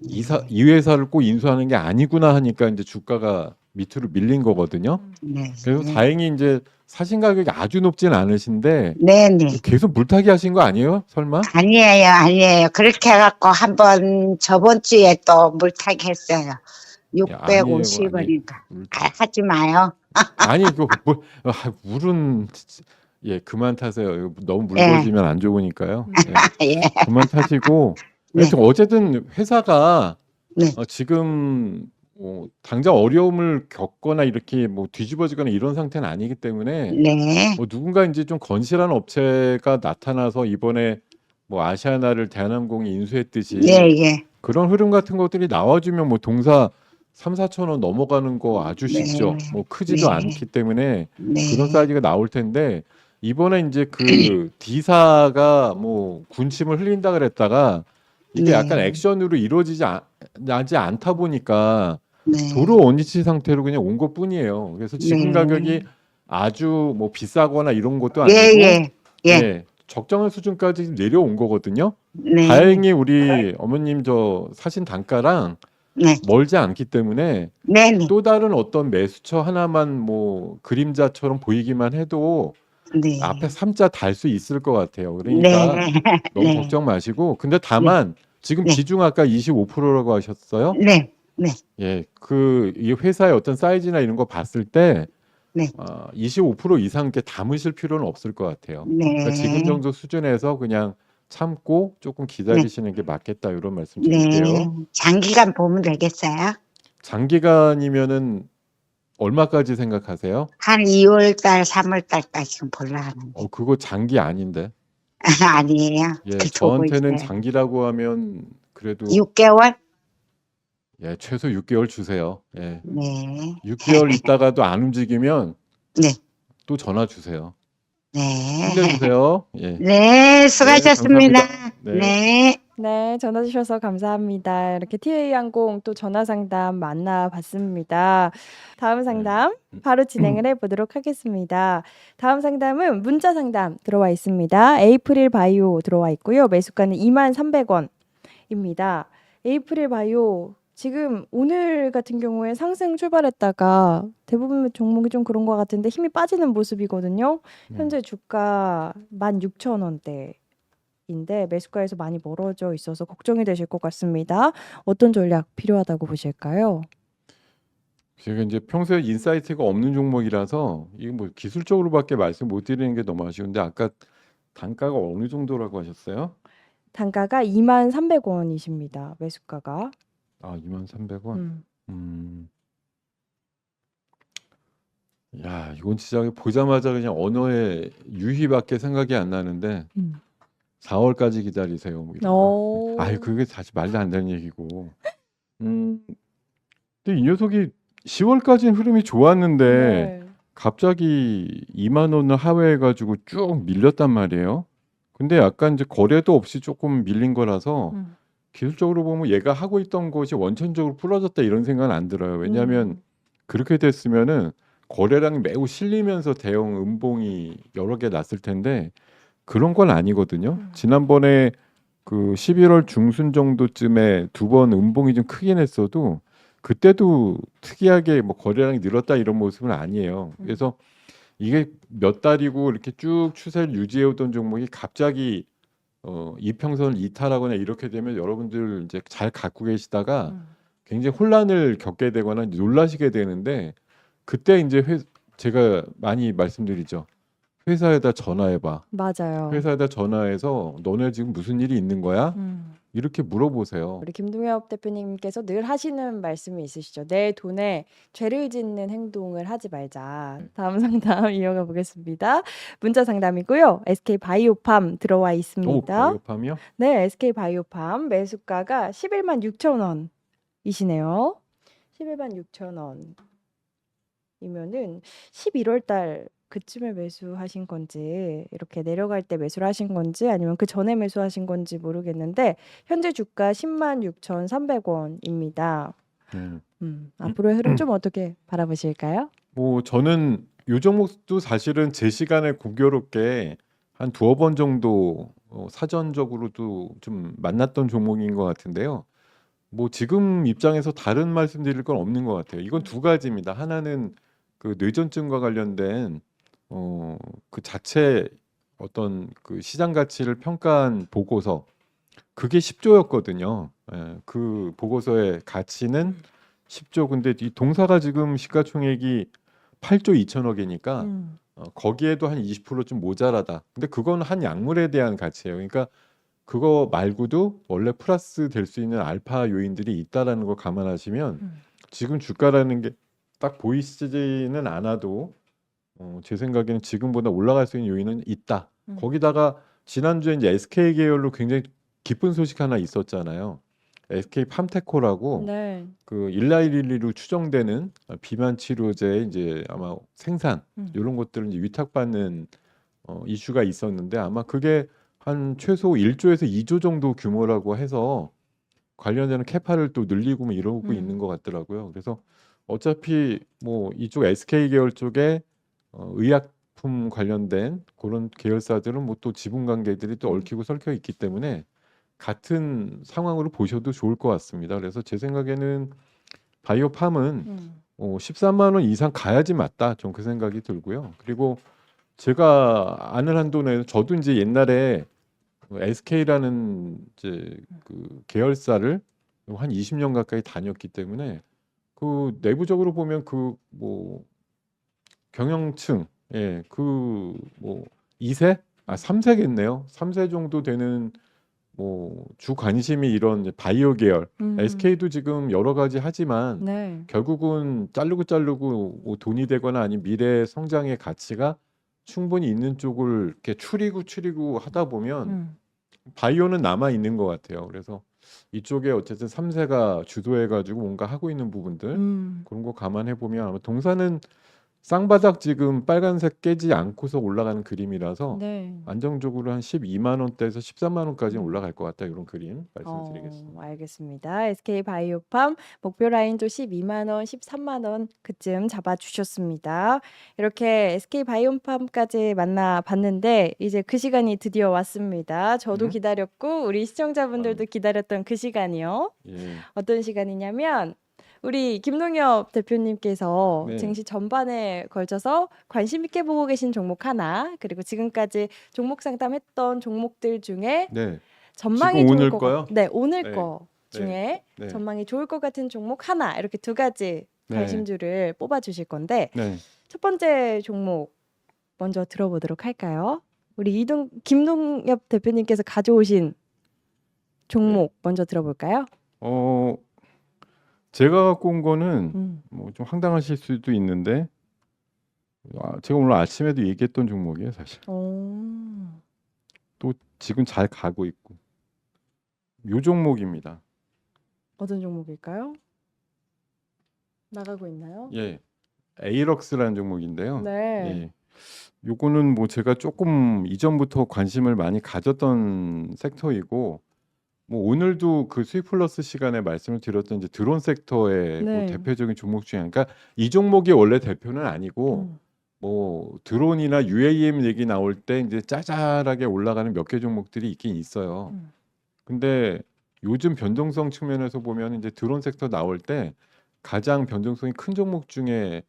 이 회사를 꼭 인수하는 게 아니구나 하니까 이제 주가가 밑으로 밀린 거거든요. 네. 그래서 다행히 이제 사신 가격이 아주 높진 않으신데 네네. 계속 물타기 하신 거 아니에요? 설마? 아니에요. 그렇게 해갖고 한번 저번 주에 또 물타기 했어요. 650원인가. 하지 마요. 아니 물은 그만 타세요. 너무 묽어지면 안 좋으니까요. 예. 그만 타시고 네. 하여튼 어쨌든 회사가 네. 지금 당장 어려움을 겪거나 이렇게 뭐 뒤집어지거나 이런 상태는 아니기 때문에 네. 뭐 누군가 이제 좀 건실한 업체가 나타나서 이번에 뭐 아시아나를 대한항공이 인수했듯이 예, 예. 그런 흐름 같은 것들이 나와주면 뭐 동사 3, 4천 원 넘어가는 거 아주 네. 쉽죠. 뭐 크지도 네. 않기 때문에 네. 그런 사이즈가 나올 텐데 이번에 이제 그 D사가 뭐 군침을 흘린다 그랬다가 이게 약간 네. 액션으로 나지 않다 보니까 네. 도로 원위치 상태로 그냥 온 것뿐이에요. 그래서 지금 네. 가격이 아주 뭐 비싸거나 이런 것도 예, 아니고 예. 예. 예, 적정한 수준까지 내려온 거거든요. 네. 다행히 우리 어머님 저 사신 단가랑 네. 멀지 않기 때문에 네. 네. 또 다른 어떤 매수처 하나만 뭐 그림자처럼 보이기만 해도 네. 앞에 3자 달 수 있을 것 같아요. 네. 그러니까 너무 네. 걱정 마시고 근데 다만 지금 네. 비중 아까 25%라고 하셨어요? 네. 네. 예, 이 회사의 어떤 사이즈나 이런 거 봤을 때 네. 25% 이상 이렇게 담으실 필요는 없을 것 같아요. 그러니까 지금 네. 정도 수준에서 그냥 참고 조금 기다리시는 게 맞겠다 이런 말씀 드릴게요. 네. 장기간 보면 되겠어요? 장기간이면은 얼마까지 생각하세요? 한 2월 달, 3월 달까지 지금 보려 하는데. 그거 장기 아닌데. 아니에요. 예, 그렇게 보고 저한테는 있어요. 장기라고 하면 그래도 6개월? 예, 최소 6개월 주세요. 예. 네. 6개월 있다가도 안 움직이면 네. 또 전화 주세요. 네. 힘내주세요. 예. 네, 수고하셨습니다. 감사합니다. 네. 네. 네, 전화 주셔서 감사합니다. 이렇게 TA항공 또 전화 상담 만나봤습니다. 다음 상담 바로 진행을 해보도록 하겠습니다. 다음 상담은 문자 상담 들어와 있습니다. 에이프릴 바이오 들어와 있고요. 매수가는 23,000원입니다. 에이프릴 바이오 지금 오늘 같은 경우에 상승 출발했다가 대부분 종목이 좀 그런 것 같은데 힘이 빠지는 모습이거든요. 현재 주가 16,000원대. 인데 매수가에서 많이 멀어져 있어서 걱정이 되실 것 같습니다. 어떤 전략 필요하다고 보실까요? 제가 이제 평소에 인사이트가 없는 종목이라서 이게 뭐 기술적으로밖에 말씀 못 드리는 게 너무 아쉬운데 아까 단가가 어느 정도라고 하셨어요? 단가가 23,000원이십니다. 매수가가. 23,000원. 야, 이건 진짜 보자마자 그냥 언어의 유희밖에 생각이 안 나는데 4월까지 기다리세요. 뭐 이런 거. 아유, 그게 사실 말도 안 되는 얘기고. 근데 이 녀석이 10월까지는 흐름이 좋았는데 네. 갑자기 2만 원을 하회해가지고 쭉 밀렸단 말이에요. 근데 약간 이제 거래도 없이 조금 밀린 거라서 기술적으로 보면 얘가 하고 있던 것이 원천적으로 풀어졌다 이런 생각은 안 들어요. 왜냐하면 그렇게 됐으면은 거래량이 매우 실리면서 대형 음봉이 여러 개 났을 텐데 그런 건 아니거든요. 지난번에 그 11월 중순 정도쯤에 2번 음봉이 좀 크긴 했어도 그때도 특이하게 뭐 거래량이 늘었다 이런 모습은 아니에요. 그래서 이게 몇 달이고 이렇게 쭉 추세를 유지해 오던 종목이 갑자기 이평선을 이탈하거나 이렇게 되면 여러분들 이제 잘 갖고 계시다가 굉장히 혼란을 겪게 되거나 놀라시게 되는데 그때 이제 제가 많이 말씀드리죠. 회사에다 전화해봐. 맞아요. 회사에다 전화해서 너네 지금 무슨 일이 있는 거야? 이렇게 물어보세요. 우리 김동엽 대표님께서 늘 하시는 말씀이 있으시죠. 내 돈에 죄를 짓는 행동을 하지 말자. 다음 상담 이어가 보겠습니다. 문자 상담이고요. SK 바이오팜 들어와 있습니다. 바이오팜이요? 네, SK 바이오팜 매수가가 116,000원이시네요. 116,000원이면은 11월 달 그쯤에 매수하신 건지 이렇게 내려갈 때 매수를 하신 건지 아니면 그 전에 매수하신 건지 모르겠는데 현재 주가 106,300원입니다. 앞으로의 흐름 좀 어떻게 바라보실까요? 뭐 저는 요 종목도 사실은 제 시간에 공교롭게 한 2번 정도 사전적으로도 좀 만났던 종목인 것 같은데요. 뭐 지금 입장에서 다른 말씀드릴 건 없는 것 같아요. 이건 두 가지입니다. 하나는 그 뇌전증과 관련된 그 자체 어떤 그 시장 가치를 평가한 보고서 그게 10조였거든요. 예, 그 보고서의 가치는 10조. 근데 이 동사가 지금 시가총액이 8조 2천억이니까 거기에도 한 20%좀 모자라다. 근데 그건 한 약물에 대한 가치예요. 그러니까 그거 말고도 원래 플러스 될 수 있는 알파 요인들이 있다라는 걸 감안하시면 지금 주가라는 게 딱 보이지는 않아도 제 생각에는 지금보다 올라갈 수 있는 요인은 있다. 거기다가 지난주에 이제 SK 계열로 굉장히 기쁜 소식 하나 있었잖아요. SK 팜테코라고 네. 그 일라이릴리로 추정되는 비만 치료제 이제 아마 생산 이런 것들을 이제 위탁받는 이슈가 있었는데 아마 그게 한 최소 1조에서 2조 정도 규모라고 해서 관련되는 캐파를 또 늘리고 뭐 이러고 있는 것 같더라고요. 그래서 어차피 뭐 이쪽 SK 계열 쪽에 의약품 관련된 그런 계열사들은 뭐 또 지분 관계들이 또 얽히고 설켜 있기 때문에 같은 상황으로 보셔도 좋을 것 같습니다. 그래서 제 생각에는 바이오팜은 13만 원 이상 가야지 맞다. 좀 그 생각이 들고요. 그리고 제가 아는 한도 내에서 저도 이제 옛날에 SK라는 이제 그 계열사를 한 20년 가까이 다녔기 때문에 그 내부적으로 보면 그 뭐 경영층 그 뭐 2세? 3세겠네요. 3세 정도 되는 뭐 주 관심이 이런 이제 바이오 계열 SK도 지금 여러 가지 하지만 네. 결국은 자르고 뭐 돈이 되거나 아니면 미래 성장의 가치가 충분히 있는 쪽을 이렇게 추리고 하다 보면 바이오는 남아 있는 것 같아요. 그래서 이쪽에 어쨌든 3세가 주도해가지고 뭔가 하고 있는 부분들 그런 거 감안해 보면 아마 동사는 쌍바닥 지금 빨간색 깨지 않고서 올라가는 그림이라서 네. 안정적으로 한 12만 원대에서 13만 원까지는 올라갈 것 같다. 이런 그림 말씀드리겠습니다. 알겠습니다. SK 바이오팜 목표 라인도 12만 원, 13만 원 그쯤 잡아 주셨습니다. 이렇게 SK 바이오팜까지 만나 봤는데 이제 그 시간이 드디어 왔습니다. 저도 기다렸고 우리 시청자분들도 기다렸던 그 시간이요. 예. 어떤 시간이냐면 우리 김동엽 대표님께서 네. 증시 전반에 걸쳐서 관심 있게 보고 계신 종목 하나, 그리고 지금까지 종목 상담했던 종목들 중에 네. 전망이 지금 좋을 오늘 것 거요? 네, 오늘 네. 거 중에 네. 전망이 좋을 것 같은 종목 하나, 이렇게 두 가지 네. 관심주를 뽑아 주실 건데 네. 첫 번째 종목 먼저 들어보도록 할까요? 우리 김동엽 대표님께서 가져오신 종목 먼저 들어볼까요? 제가 갖고 온 거는 뭐 좀 황당하실 수도 있는데 제가 오늘 아침에도 얘기했던 종목이에요, 사실. 또 지금 잘 가고 있고. 요 종목입니다. 어떤 종목일까요? 나가고 있나요? 예. 에이럭스라는 종목인데요. 네. 예. 요거는 뭐 제가 조금 이전부터 관심을 많이 가졌던 섹터이고 뭐 오늘도 그 수익 플러스 시간에 말씀을 드렸던 이제 드론 섹터의 뭐 네. 대표적인 종목 중에 그러니까 이 종목이 원래 대표는 아니고 뭐 드론이나 UAM 얘기 나올 때 이제 짜잘하게 올라가는 몇 개 종목들이 있긴 있어요. 근데 요즘 변동성 측면에서 보면 이제 드론 섹터 나올 때 가장 변동성이 큰 종목 중에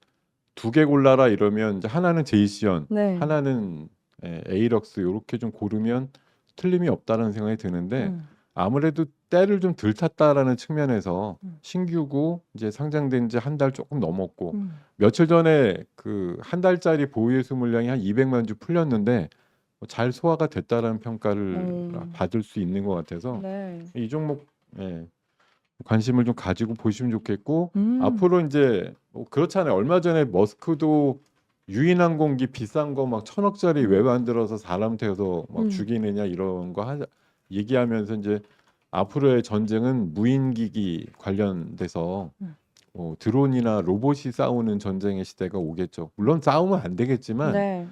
두 개 골라라 이러면 이제 하나는 제이시언, 네. 하나는 에이럭스 이렇게 좀 고르면 틀림이 없다는 생각이 드는데 아무래도 때를 좀 덜 탔다라는 측면에서 신규고 이제 상장된 지 한 달 조금 넘었고 며칠 전에 그 한 달짜리 보유예수 물량이 한 200만 주 풀렸는데 잘 소화가 됐다라는 평가를 받을 수 있는 것 같아서 네. 이 종목 관심을 좀 가지고 보시면 좋겠고 앞으로 이제 뭐 그렇잖아요. 얼마 전에 머스크도 유인항공기 비싼 거 막 1,000억짜리 왜 만들어서 사람 태워서 막 죽이느냐 이런 거 얘기하면서 이제 앞으로의 전쟁은 무인기기 관련돼서 드론이나 로봇이 싸우는 전쟁의 시대가 오겠죠. 물론 싸우면 안 되겠지만 네.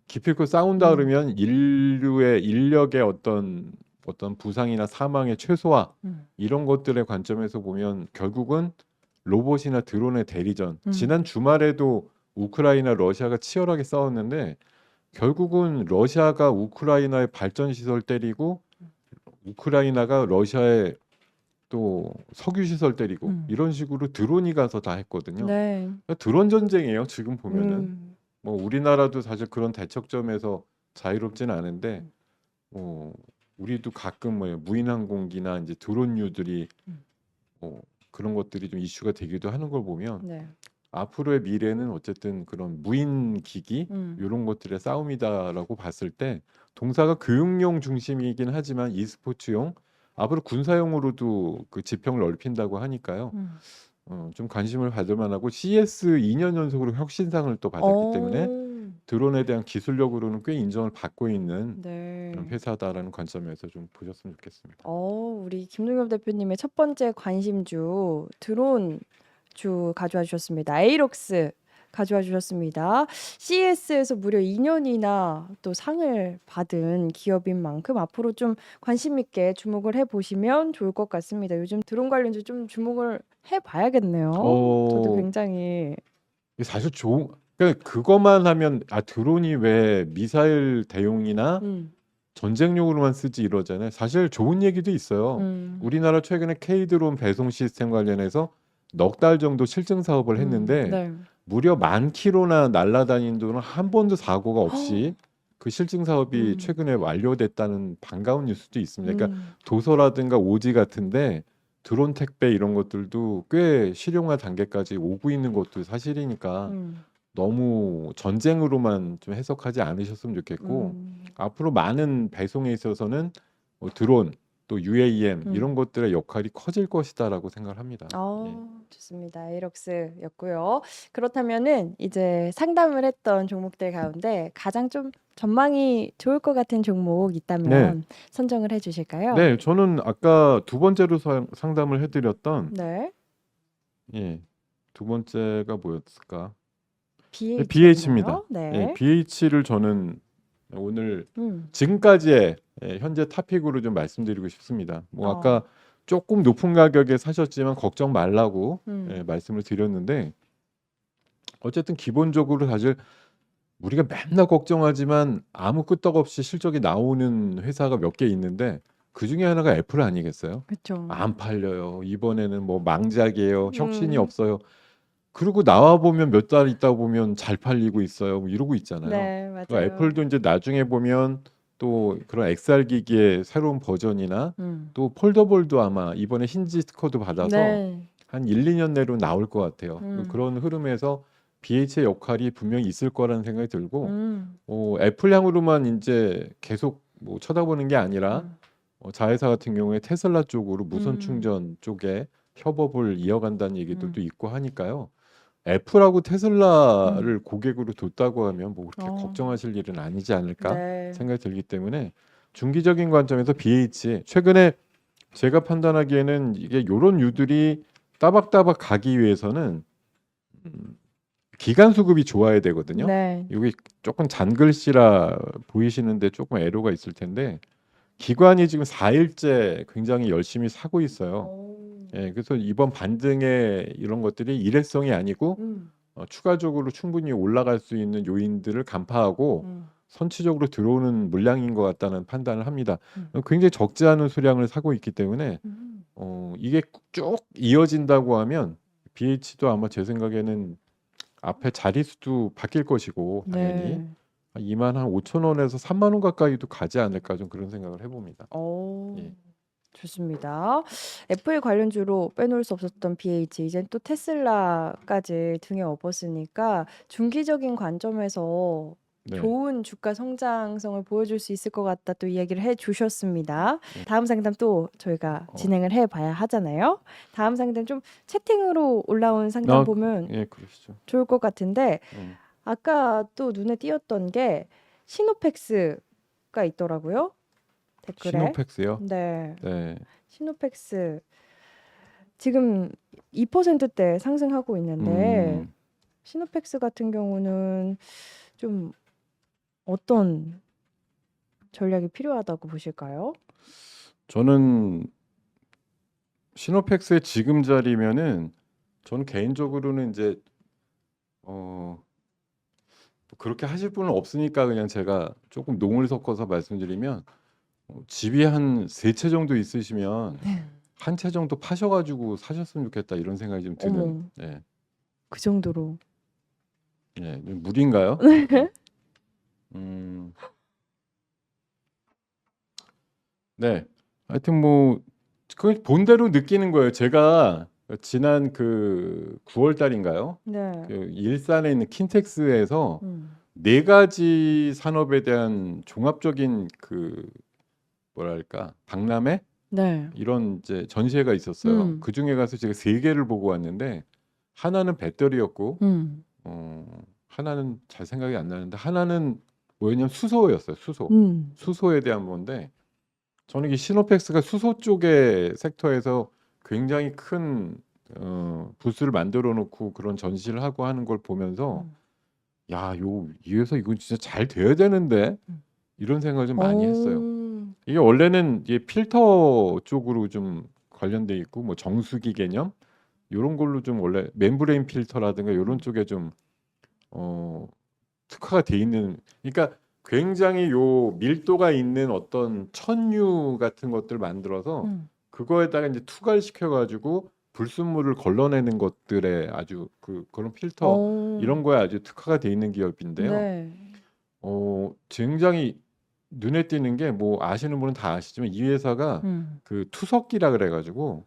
기필코 싸운다 그러면 인류의 인력의 어떤 부상이나 사망의 최소화 이런 것들의 관점에서 보면 결국은 로봇이나 드론의 대리전. 지난 주말에도 우크라이나 러시아가 치열하게 싸웠는데 결국은 러시아가 우크라이나의 발전 시설 때리고 우크라이나가 러시아의 또 석유 시설 때리고 이런 식으로 드론이 가서 다 했거든요. 네. 그러니까 드론 전쟁이에요. 지금 보면은 뭐 우리나라도 사실 그런 대척점에서 자유롭지는 않은데 우리도 가끔 뭐 무인항공기나 이제 드론류들이 그런 것들이 좀 이슈가 되기도 하는 걸 보면 네. 앞으로의 미래는 어쨌든 그런 무인 기기 음. 이런 것들의 싸움이다라고 봤을 때 동사가 교육용 중심이긴 하지만 e스포츠용 앞으로 군사용으로도 그 지평을 넓힌다고 하니까요. 음. 좀 관심을 받을 만하고 CS 2년 연속으로 혁신상을 또 받았기 때문에 어. 드론에 대한 기술력으로는 꽤 인정을 받고 있는 네. 회사다라는 관점에서 좀 보셨으면 좋겠습니다. 우리 김동엽 대표님의 첫 번째 관심주 드론주 가져와 주셨습니다. 에이록스 가져와 주셨습니다. CES에서 무려 2년이나 또 상을 받은 기업인 만큼 앞으로 좀 관심 있게 주목을 해보시면 좋을 것 같습니다. 요즘 드론 관련주 좀 주목을 해봐야겠네요. 저도 어, 굉장히 이게 사실 좋은 그러니까 그것만 하면 드론이 왜 미사일 대용이나 음, 전쟁용으로만 쓰지 이러잖아요. 사실 좋은 얘기도 있어요. 음, 우리나라 최근에 K-드론 배송 시스템 관련해서 넉 달 정도 실증 사업을 했는데 네. 무려 10,000km나 날아다닌 드론은 한 번도 사고가 없이 그 실증 사업이 음, 최근에 완료됐다는 반가운 뉴스도 있습니다. 그러니까 음, 도서라든가 오지 같은데 드론 택배 이런 것들도 꽤 실용화 단계까지 오고 있는 것도 사실이니까 음, 너무 전쟁으로만 좀 해석하지 않으셨으면 좋겠고 앞으로 많은 배송에 있어서는 드론 또 UAM 음. 이런 것들의 역할이 커질 것이다라고 생각을 합니다. 예. 좋습니다. 에이럭스였고요. 그렇다면은 이제 상담을 했던 종목들 가운데 가장 좀 전망이 좋을 것 같은 종목 네, 있다면 선정을 해주실까요? 네, 저는 아까 두 번째로 상담을 해드렸던 네, 예, 두 번째가 뭐였을까? BH였나요? BH입니다. 예, 네. BH를 저는 오늘 음, 지금까지의 현재 탑픽으로 좀 말씀드리고 싶습니다. 뭐 어, 아까 조금 높은 가격에 사셨지만 걱정 말라고 음, 말씀을 드렸는데 어쨌든 기본적으로 사실 우리가 맨날 걱정하지만 아무 끄떡없이 실적이 나오는 회사가 몇 개 있는데 그 중에 하나가 애플 아니겠어요? 그쵸. 안 팔려요. 이번에는 뭐 망작이에요. 혁신이 음, 없어요. 그리고 나와 보면 몇 달 있다 보면 잘 팔리고 있어요. 뭐 이러고 있잖아요. 네, 그러니까 맞아요. 애플도 이제 나중에 보면 또 그런 XR 기기의 새로운 버전이나 음, 또 폴더블도 아마 이번에 힌지 스코어도 받아서 네, 한 1, 2년 내로 나올 것 같아요. 음, 그런 흐름에서 BH의 역할이 분명히 있을 거라는 생각이 들고 음, 애플 향으로만 이제 계속 뭐 쳐다보는 게 아니라 음, 자회사 같은 경우에 테슬라 쪽으로 무선 음, 충전 쪽에 협업을 이어간다는 얘기들도 음, 있고 하니까요. 애플하고 테슬라를 음. 고객으로 뒀다고 하면 뭐 그렇게 어, 걱정하실 일은 아니지 않을까 네. 생각이 들기 때문에 중기적인 관점에서 BH 최근에 제가 판단하기에는 이게 요런 유들이 따박따박 가기 위해서는 음, 기간 수급이 좋아야 되거든요. 네. 여기 조금 잔글씨라 보이시는데 조금 애로가 있을 텐데 기관이 지금 4일째 굉장히 열심히 사고 있어요. 오. 예, 그래서 이번 반등의 이런 것들이 일회성이 아니고 음. 추가적으로 충분히 올라갈 수 있는 요인들을 간파하고 음. 선취적으로 들어오는 물량인 것 같다는 판단을 합니다. 음. 굉장히 적지 않은 수량을 사고 있기 때문에 음. 이게 쭉 이어진다고 하면 BH도 아마 제 생각에는 앞에 자릿수도 바뀔 것이고 당연히 네. 2만 한 5천 원에서 3만 원 가까이도 가지 않을까 좀 그런 생각을 해봅니다. 오. 예. 좋습니다. 애플 관련주로 빼놓을 수 없었던 BH, 이젠 또 테슬라까지 등에 업었으니까 중기적인 관점에서 네. 좋은 주가 성장성을 보여줄 수 있을 것 같다 또 이야기를 해주셨습니다. 네. 다음 상담 또 저희가 진행을 해봐야 하잖아요. 다음 상담 좀 채팅으로 올라온 상담 보면 예, 그러시죠. 좋을 것 같은데 아까 또 눈에 띄었던 게 시노펙스가 있더라고요. 댓글에. 시노펙스요? 네. 네. 시노펙스 지금 2%대 상승하고 있는데 음, 시노펙스 같은 경우는 좀 어떤 전략이 필요하다고 보실까요? 저는 시노펙스의 지금 자리면은 저는 개인적으로는 이제 뭐 그렇게 하실 분은 없으니까 그냥 제가 조금 농을 섞어서 말씀드리면 집이 한 세 채 정도 있으시면 한 채 정도 파셔가지고 사셨으면 좋겠다 이런 생각이 좀 드는. 어머, 네, 그 정도로. 네, 좀 무리인가요? 음, 네. 하여튼 뭐 그 본대로 느끼는 거예요. 제가 지난 그 9월 달인가요? 네. 그 일산에 있는 킨텍스에서 음. 네 가지 산업에 대한 종합적인 그 뭐랄까 박람회 네. 이런 이제 전시회가 있었어요. 음. 그 중에 가서 제가 세 개를 보고 왔는데 하나는 배터리였고 음. 하나는 잘 생각이 안 나는데 하나는 뭐였냐면 수소였어요. 수소. 음. 수소에 대한 건데 저는 이 시노펙스가 수소 쪽의 섹터에서 굉장히 큰 부스를 만들어 놓고 그런 전시를 하고 하는 걸 보면서 음. 야, 이 회사 이거 진짜 잘 돼야 되는데 음. 이런 생각을 좀 많이 했어요. 오. 이게 원래는 이게 필터 쪽으로 좀 관련돼 있고 뭐 정수기 개념 이런 걸로 좀 원래 멤브레인 필터라든가 이런 쪽에 좀 특화가 돼 있는 그러니까 굉장히 요 밀도가 있는 어떤 천유 같은 것들 만들어서 음. 그거에다가 이제 투과를 시켜가지고 불순물을 걸러내는 것들에 아주 그런 필터 어. 이런 거에 아주 특화가 돼 있는 기업인데요. 네. 굉장히 눈에 띄는 게 뭐 아시는 분은 다 아시지만 이 회사가 음. 그 투석기라 그래가지고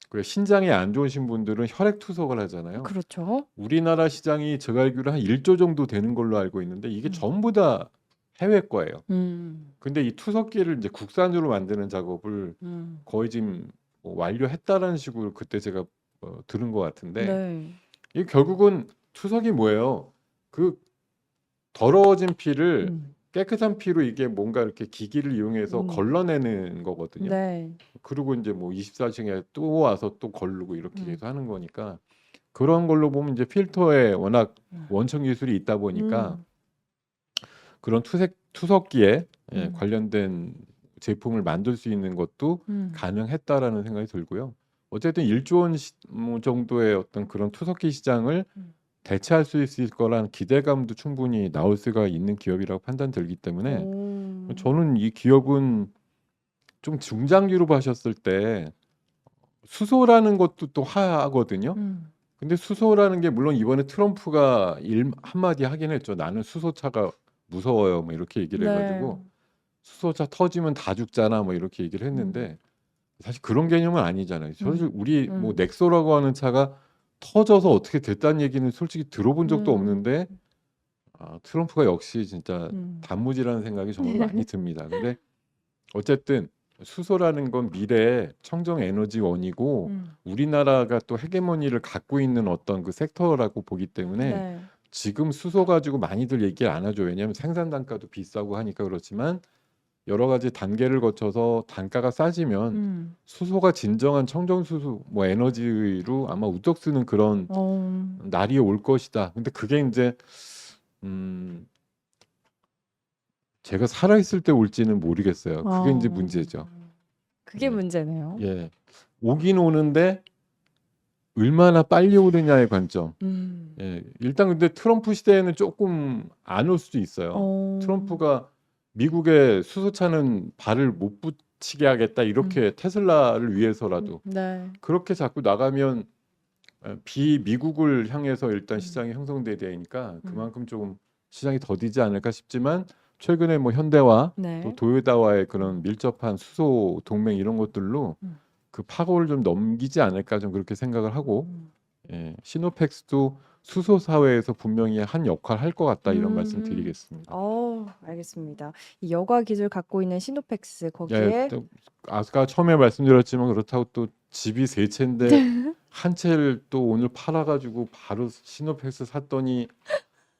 그 신장이 안 좋으신 분들은 혈액 투석을 하잖아요. 그렇죠. 우리나라 시장이 제가 알기로 한 1조 정도 되는 걸로 알고 있는데 이게 음. 전부 다 해외 거예요. 음. 근데 이 투석기를 이제 국산으로 만드는 작업을 음. 거의 지금 뭐 완료했다라는 식으로 그때 제가 들은 것 같은데 네. 이게 결국은 투석이 뭐예요? 그 더러워진 피를 음. 깨끗한 피로 이게 뭔가 이렇게 기기를 이용해서 음. 걸러내는 거거든요. 네. 그리고 이제 뭐 24시간에 또 와서 또 걸르고 이렇게 음. 계속 하는 거니까 그런 걸로 보면 이제 필터에 워낙 음. 원천 기술이 있다 보니까 음. 그런 투석기에 음. 관련된 제품을 만들 수 있는 것도 음. 가능했다라는 생각이 들고요. 어쨌든 1조 원 뭐 정도의 어떤 그런 투석기 시장을 음. 대체할 수 있을 거란 기대감도 충분히 나올 수가 있는 기업이라고 판단들기 때문에 오. 저는 이 기업은 좀 중장기로 보셨을 때 수소라는 것도 또 하거든요. 음. 근데 수소라는 게 물론 이번에 트럼프가 한마디 하긴 했죠. 나는 수소차가 무서워요. 뭐 이렇게 얘기를 네. 해가지고 수소차 터지면 다 죽잖아. 뭐 이렇게 얘기를 음. 했는데 사실 그런 개념은 아니잖아요. 사실 우리 뭐 음. 넥소라고 하는 차가 터져서 어떻게 됐다는 얘기는 솔직히 들어본 적도 음. 없는데 트럼프가 역시 진짜 음. 단무지라는 생각이 정말 많이 듭니다. 근데 어쨌든 수소라는 건 미래의 청정 에너지원이고 음. 우리나라가 또 헤게모니를 갖고 있는 어떤 그 섹터라고 보기 때문에 네. 지금 수소 가지고 많이들 얘기를 안 하죠. 왜냐하면 생산 단가도 비싸고 하니까 그렇지만 여러 가지 단계를 거쳐서 단가가 싸지면 음. 수소가 진정한 청정 수소 뭐 에너지로 아마 우뚝 쓰는 그런 어. 날이 올 것이다. 근데 그게 이제 제가 살아있을 때 올지는 모르겠어요. 그게 이제 문제죠. 그게 예. 문제네요. 예. 오긴 오는데 얼마나 빨리 오느냐의 관점. 예. 일단 근데 트럼프 시대에는 조금 안 올 수도 있어요. 어. 트럼프가 미국의 수소차는 발을 못 붙이게 하겠다 이렇게 테슬라를 위해서라도 네. 그렇게 자꾸 나가면 비미국을 향해서 일단 시장이 형성돼야 되니까 그만큼 조금 시장이 더디지 않을까 싶지만 최근에 뭐 현대와 네. 또 도요타와의 그런 밀접한 수소 동맹 이런 것들로 그 파고를 좀 넘기지 않을까 좀 그렇게 생각을 하고 예, 시노펙스도 수소 사회에서 분명히 한 역할 할 것 같다 이런 말씀 드리겠습니다. 알겠습니다. 이 여과 기술 갖고 있는 시노펙스 예, 거기에 또 아까 처음에 말씀드렸지만 그렇다고 또 집이 세 채인데 한 채를 또 오늘 팔아가지고 바로 시노펙스 샀더니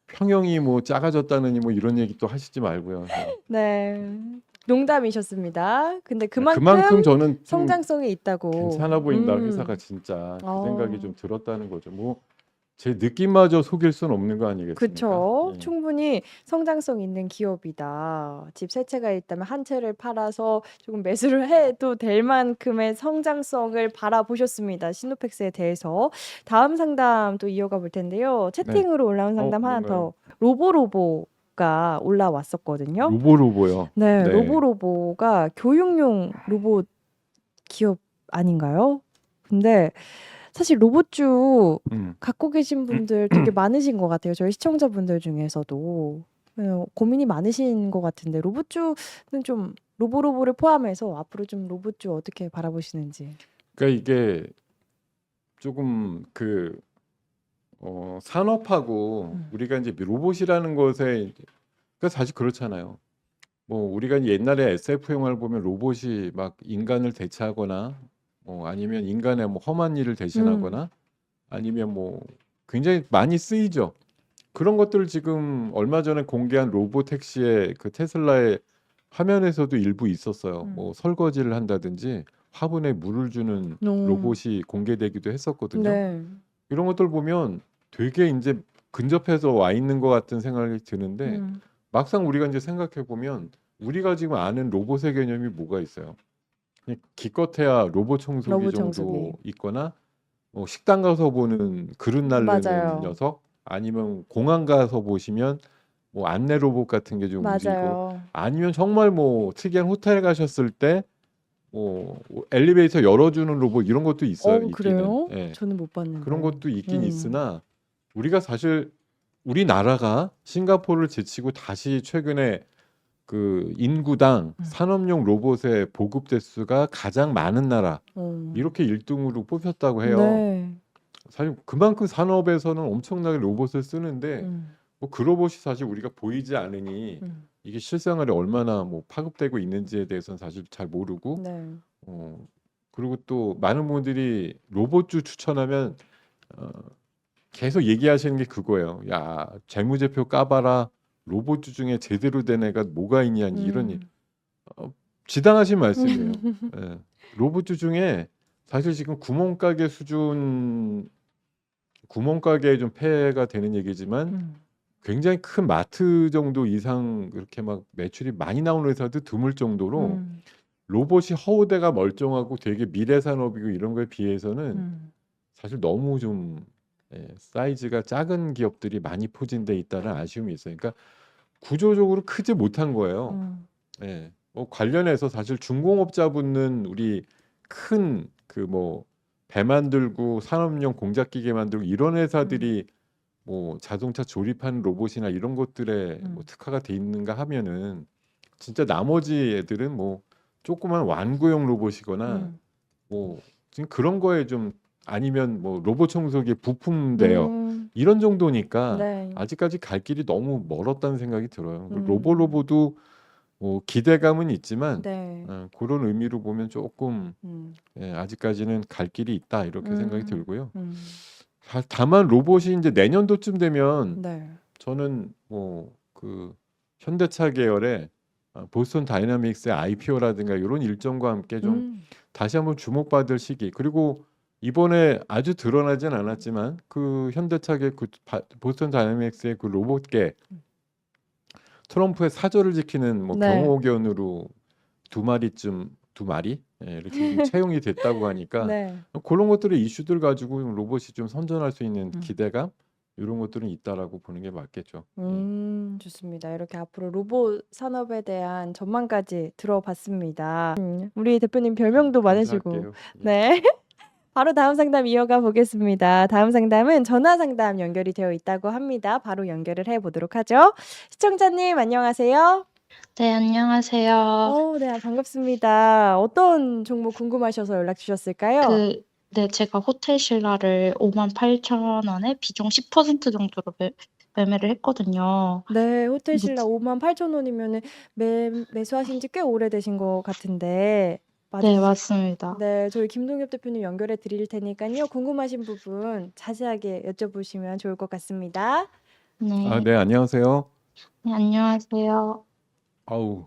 평형이 뭐 작아졌다느니 뭐 이런 얘기 또 하시지 말고요. 네. 농담이셨습니다. 근데 그만큼 그만큼 저는 좀 성장성이 있다고. 괜찮아 보인다 회사가 진짜 그 어. 생각이 좀 들었다는 거죠. 뭐 제 느낌마저 속일 수는 없는 거 아니겠습니까? 그쵸. 예. 충분히 성장성 있는 기업이다. 집 세 채가 있다면 한 채를 팔아서 조금 매수를 해도 될 만큼의 성장성을 바라보셨습니다. 시노펙스에 대해서. 다음 상담 또 이어가 볼 텐데요. 채팅으로 올라온 상담 하나 뭔가요? 더. 로보가 올라왔었거든요. 로보요. 네, 네. 로보가 교육용 로봇 기업 아닌가요? 근데 사실 로봇주 갖고 계신 분들 되게 많으신 것 같아요. 저희 시청자분들 중에서도 고민이 많으신 것 같은데 로봇주는 좀 로보를 포함해서 앞으로 좀 로봇주 어떻게 바라보시는지. 그러니까 이게 조금 산업하고 음. 우리가 이제 로봇이라는 것에 그러니까 사실 그렇잖아요. 뭐 우리가 옛날에 SF 영화를 보면 로봇이 막 인간을 대체하거나 아니면 인간의 뭐 험한 일을 음. 대신하거나 아니면 뭐 굉장히 많이 쓰이죠. 그런 것들을 지금 얼마 전에 공개한 로봇 택시의 그 테슬라의 화면에서도 일부 있었어요. 뭐 음. 설거지를 한다든지 화분에 물을 주는 오. 로봇이 공개되기도 했었거든요. 네. 이런 것들 보면 되게 이제 근접해서 와 있는 것 같은 생각이 드는데 음. 막상 우리가 이제 생각해 보면 우리가 지금 아는 로봇의 개념이 뭐가 있어요? 그냥 기껏해야 로봇 청소기 로봇 정도 청소기. 있거나 식당 가서 보는 그릇 날르는 맞아요. 녀석 아니면 공항 가서 보시면 뭐 안내 로봇 같은 게 좀 움직이고 맞아요. 아니면 정말 뭐 특이한 호텔 가셨을 때 뭐 엘리베이터 열어주는 로봇 이런 것도 있어요. 있기는. 그래요? 예. 저는 못 그런 봤는데. 것도 있긴 음. 있으나 우리가 사실 우리나라가 싱가포르를 제치고 다시 최근에 그 인구당 산업용 로봇의 보급 대수가 가장 많은 나라 이렇게 1등으로 뽑혔다고 해요. 네. 사실 그만큼 산업에서는 엄청나게 로봇을 쓰는데 음. 뭐 그 로봇이 사실 우리가 보이지 않으니 음. 이게 실생활에 얼마나 뭐 파급되고 있는지에 대해서는 사실 잘 모르고 네. 그리고 또 많은 분들이 로봇주 추천하면 어, 계속 얘기하시는 게 그거예요. 야, 재무제표 까봐라. 로봇주 중에 제대로 된 애가 뭐가 있냐 이런 음. 지당하신 말씀이에요. 예. 로봇주 중에 사실 지금 구멍가게에 좀 폐해가 되는 얘기지만 음. 굉장히 큰 마트 정도 이상 그렇게 막 매출이 많이 나오는 회사도 드물 정도로 음. 로봇이 허우대가 멀쩡하고 되게 미래 산업이고 이런 거에 비해서는 음. 사실 너무 좀 사이즈가 작은 기업들이 많이 포진돼 있다는 아쉬움이 있어요. 그러니까 구조적으로 크지 못한 거예요. 음. 예. 관련해서 사실 중공업자분은 우리 큰 그 뭐 배 만들고 산업용 공작기계 만들고 이런 회사들이 뭐 자동차 조립하는 로봇이나 이런 것들에 뭐 특화가 돼 있는가 하면은 진짜 나머지 애들은 뭐 조그만 완구용 로봇이거나 음. 뭐 지금 그런 거에 좀 아니면 뭐 로봇 청소기 부품 대여 음. 이런 정도니까 네. 아직까지 갈 길이 너무 멀었다는 생각이 들어요. 음. 로보도 뭐 기대감은 있지만 네. 그런 의미로 보면 조금 음. 아직까지는 갈 길이 있다 이렇게 생각이 음. 들고요. 음. 다만 로봇이 이제 내년도쯤 되면 네. 저는 뭐 그 현대차 계열의 보스턴 다이나믹스의 IPO라든가 이런 일정과 함께 좀 음. 다시 한번 주목받을 시기 그리고 이번에 아주 드러나진 않았지만 그 현대차계 보스턴 다이나믹스의 그 로봇계 트럼프의 사저를 지키는 뭐 네. 경호견으로 두 마리 이렇게 좀 채용이 됐다고 하니까 네. 그런 것들의 이슈들 가지고 로봇이 좀 선전할 수 있는 음. 기대감 이런 것들은 있다라고 보는 게 맞겠죠. 예. 좋습니다. 이렇게 앞으로 로봇 산업에 대한 전망까지 들어봤습니다. 우리 대표님 별명도 많으시고. 감사할게요. 예. 네. 바로 다음 상담 이어가 보겠습니다. 다음 상담은 전화 상담 연결이 되어 있다고 합니다. 바로 연결을 해 보도록 하죠. 시청자님 안녕하세요. 네, 안녕하세요. 네, 반갑습니다. 어떤 종목 궁금하셔서 연락 주셨을까요? 네, 제가 호텔 신라를 58,000원에 비중 10% 정도로 매매를 했거든요. 네, 호텔 뭐, 신라 58,000원이면은 매수하신 지 꽤 오래되신 것 같은데 네, 맞으시 맞습니다. 네, 저희 김동엽 대표님 연결해 드릴 테니까요. 궁금하신 부분 자세하게 여쭤보시면 좋을 것 같습니다. 네, 네, 안녕하세요. 네, 안녕하세요. 아우,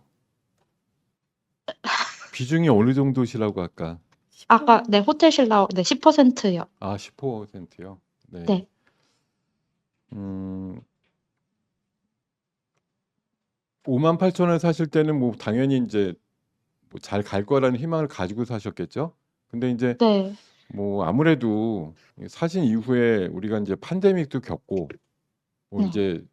비중이 어느 정도시라고 아까? 아까, 네, 호텔 신라, 네, 10%요. 10%요. 네. 네. 음, 58,000원에 사실 때는 뭐 당연히 이제 뭐 잘 갈 거라는 희망을 가지고 사셨겠죠? 근데 이제 네, 뭐 아무래도 사신 이후에 우리가 이제 팬데믹도 겪고 뭐 네, 이제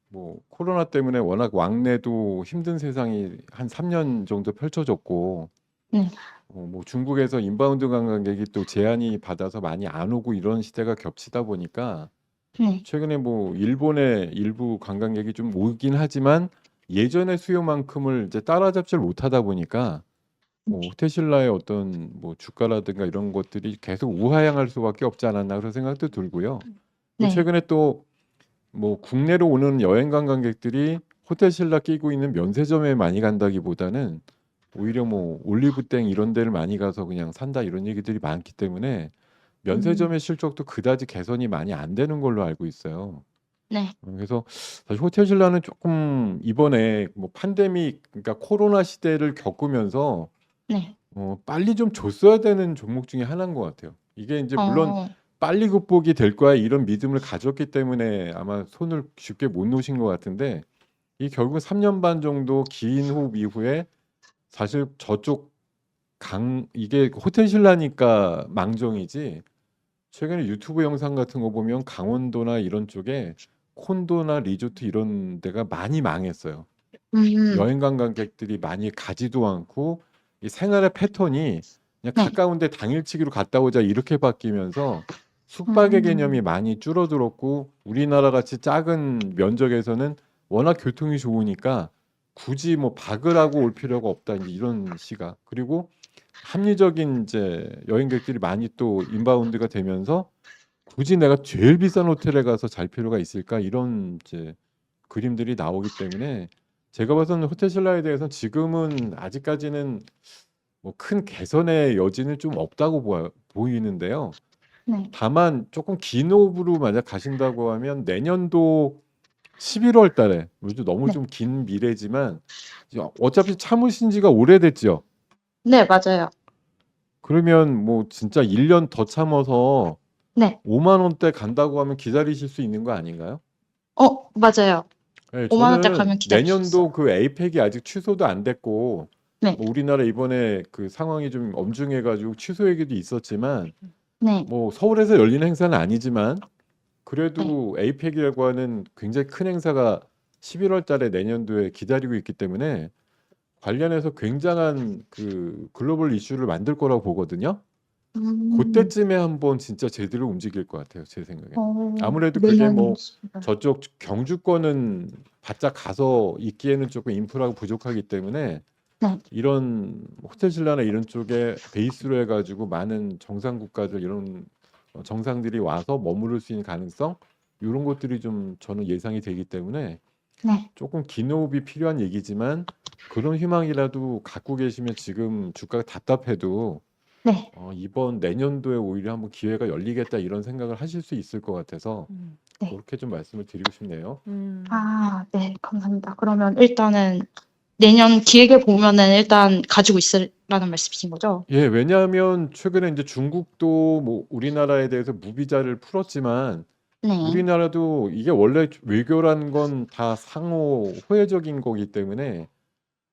뭐 코로나 때문에 워낙 왕래도 힘든 세상이 한 3년 정도 펼쳐졌고 네, 뭐 중국에서 인바운드 관광객이 또 제한이 받아서 많이 안 오고 이런 시대가 겹치다 보니까 네, 최근에 뭐 일본의 일부 관광객이 좀 오긴 하지만 예전의 수요만큼을 이제 따라잡지를 못하다 보니까 뭐 호텔신라의 어떤 뭐 주가라든가 이런 것들이 계속 우하향할 수밖에 없지 않았나 그런 생각도 들고요. 네. 최근에 또 뭐 국내로 오는 여행 관광객들이 호텔신라 끼고 있는 면세점에 많이 간다기보다는 오히려 뭐 올리브땡 이런 데를 많이 가서 그냥 산다 이런 얘기들이 많기 때문에 면세점의 실적도 그다지 개선이 많이 안 되는 걸로 알고 있어요. 네. 그래서 사실 호텔신라는 조금 이번에 뭐 팬데믹 그러니까 코로나 시대를 겪으면서 네. 빨리 좀 줬어야 되는 종목 중에 하나인 것 같아요. 이게 이제 물론 어, 빨리 극복이 될 거야 이런 믿음을 가졌기 때문에 아마 손을 쉽게 못 놓으신 것 같은데 이 결국 3년 반 정도 긴 호흡 이후에 사실 저쪽 이게 호텔신라니까 망정이지 최근에 유튜브 영상 같은 거 보면 강원도나 이런 쪽에 콘도나 리조트 이런 데가 많이 망했어요. 여행 관광객들이 많이 가지도 않고 이 생활의 패턴이 그냥 네. 가까운데 당일치기로 갔다 오자 이렇게 바뀌면서 숙박의 음. 개념이 많이 줄어들었고 우리나라 같이 작은 면적에서는 워낙 교통이 좋으니까 굳이 뭐 박을 하고 올 필요가 없다 이제 이런 시각. 그리고 합리적인 이제 여행객들이 많이 또 인바운드가 되면서 굳이 내가 제일 비싼 호텔에 가서 잘 필요가 있을까 이런 이제 그림들이 나오기 때문에 제가 봐서는 호텔신라에 대해서는 지금은 아직까지는 뭐 큰 개선의 여지는 좀 없다고 보이는데요. 네. 다만 조금 긴 호흡으로 만약 가신다고 하면 내년도 11월 달에 요즘 너무 네. 좀 긴 미래지만 어차피 참으신 지가 오래됐죠. 네, 맞아요. 그러면 뭐 진짜 1년 더 참아서 네. 5만 원대 간다고 하면 기다리실 수 있는 거 아닌가요? 맞아요. 네, 5만 원대 저는 가면 기다릴 수 있어요. 내년도 그 에이펙이 아직 취소도 안 됐고 네. 뭐 우리나라 이번에 그 상황이 좀 엄중해가지고 취소 얘기도 있었지만 네. 뭐 서울에서 열리는 행사는 아니지만 네. 그래도 에이펙이라고 하는 굉장히 큰 행사가 11월 달에 내년도에 기다리고 있기 때문에 관련해서 굉장한 그 글로벌 이슈를 만들 거라고 보거든요. 그때쯤에 한번 진짜 제대로 움직일 것 같아요, 제 생각에. 아무래도 그게 뭐 저쪽 경주권은 바짝 가서 있기에는 조금 인프라가 부족하기 때문에 네. 이런 호텔신라나 이런 쪽에 베이스로 해가지고 많은 정상 국가들 이런 정상들이 와서 머무를 수 있는 가능성 이런 것들이 좀 저는 예상이 되기 때문에 네. 조금 긴 호흡이 필요한 얘기지만 그런 희망이라도 갖고 계시면 지금 주가가 답답해도 네. 이번 내년도에 오히려 한번 기회가 열리겠다 이런 생각을 하실 수 있을 것 같아서 네. 그렇게 좀 말씀을 드리고 싶네요. 네, 감사합니다. 그러면 일단은 내년 기획에 보면은 일단 가지고 있으라는 말씀이신 거죠? 예, 왜냐하면 최근에 이제 중국도 뭐 우리나라에 대해서 무비자를 풀었지만 네. 우리나라도 이게 원래 외교란 건 다 상호 호혜적인 거기 때문에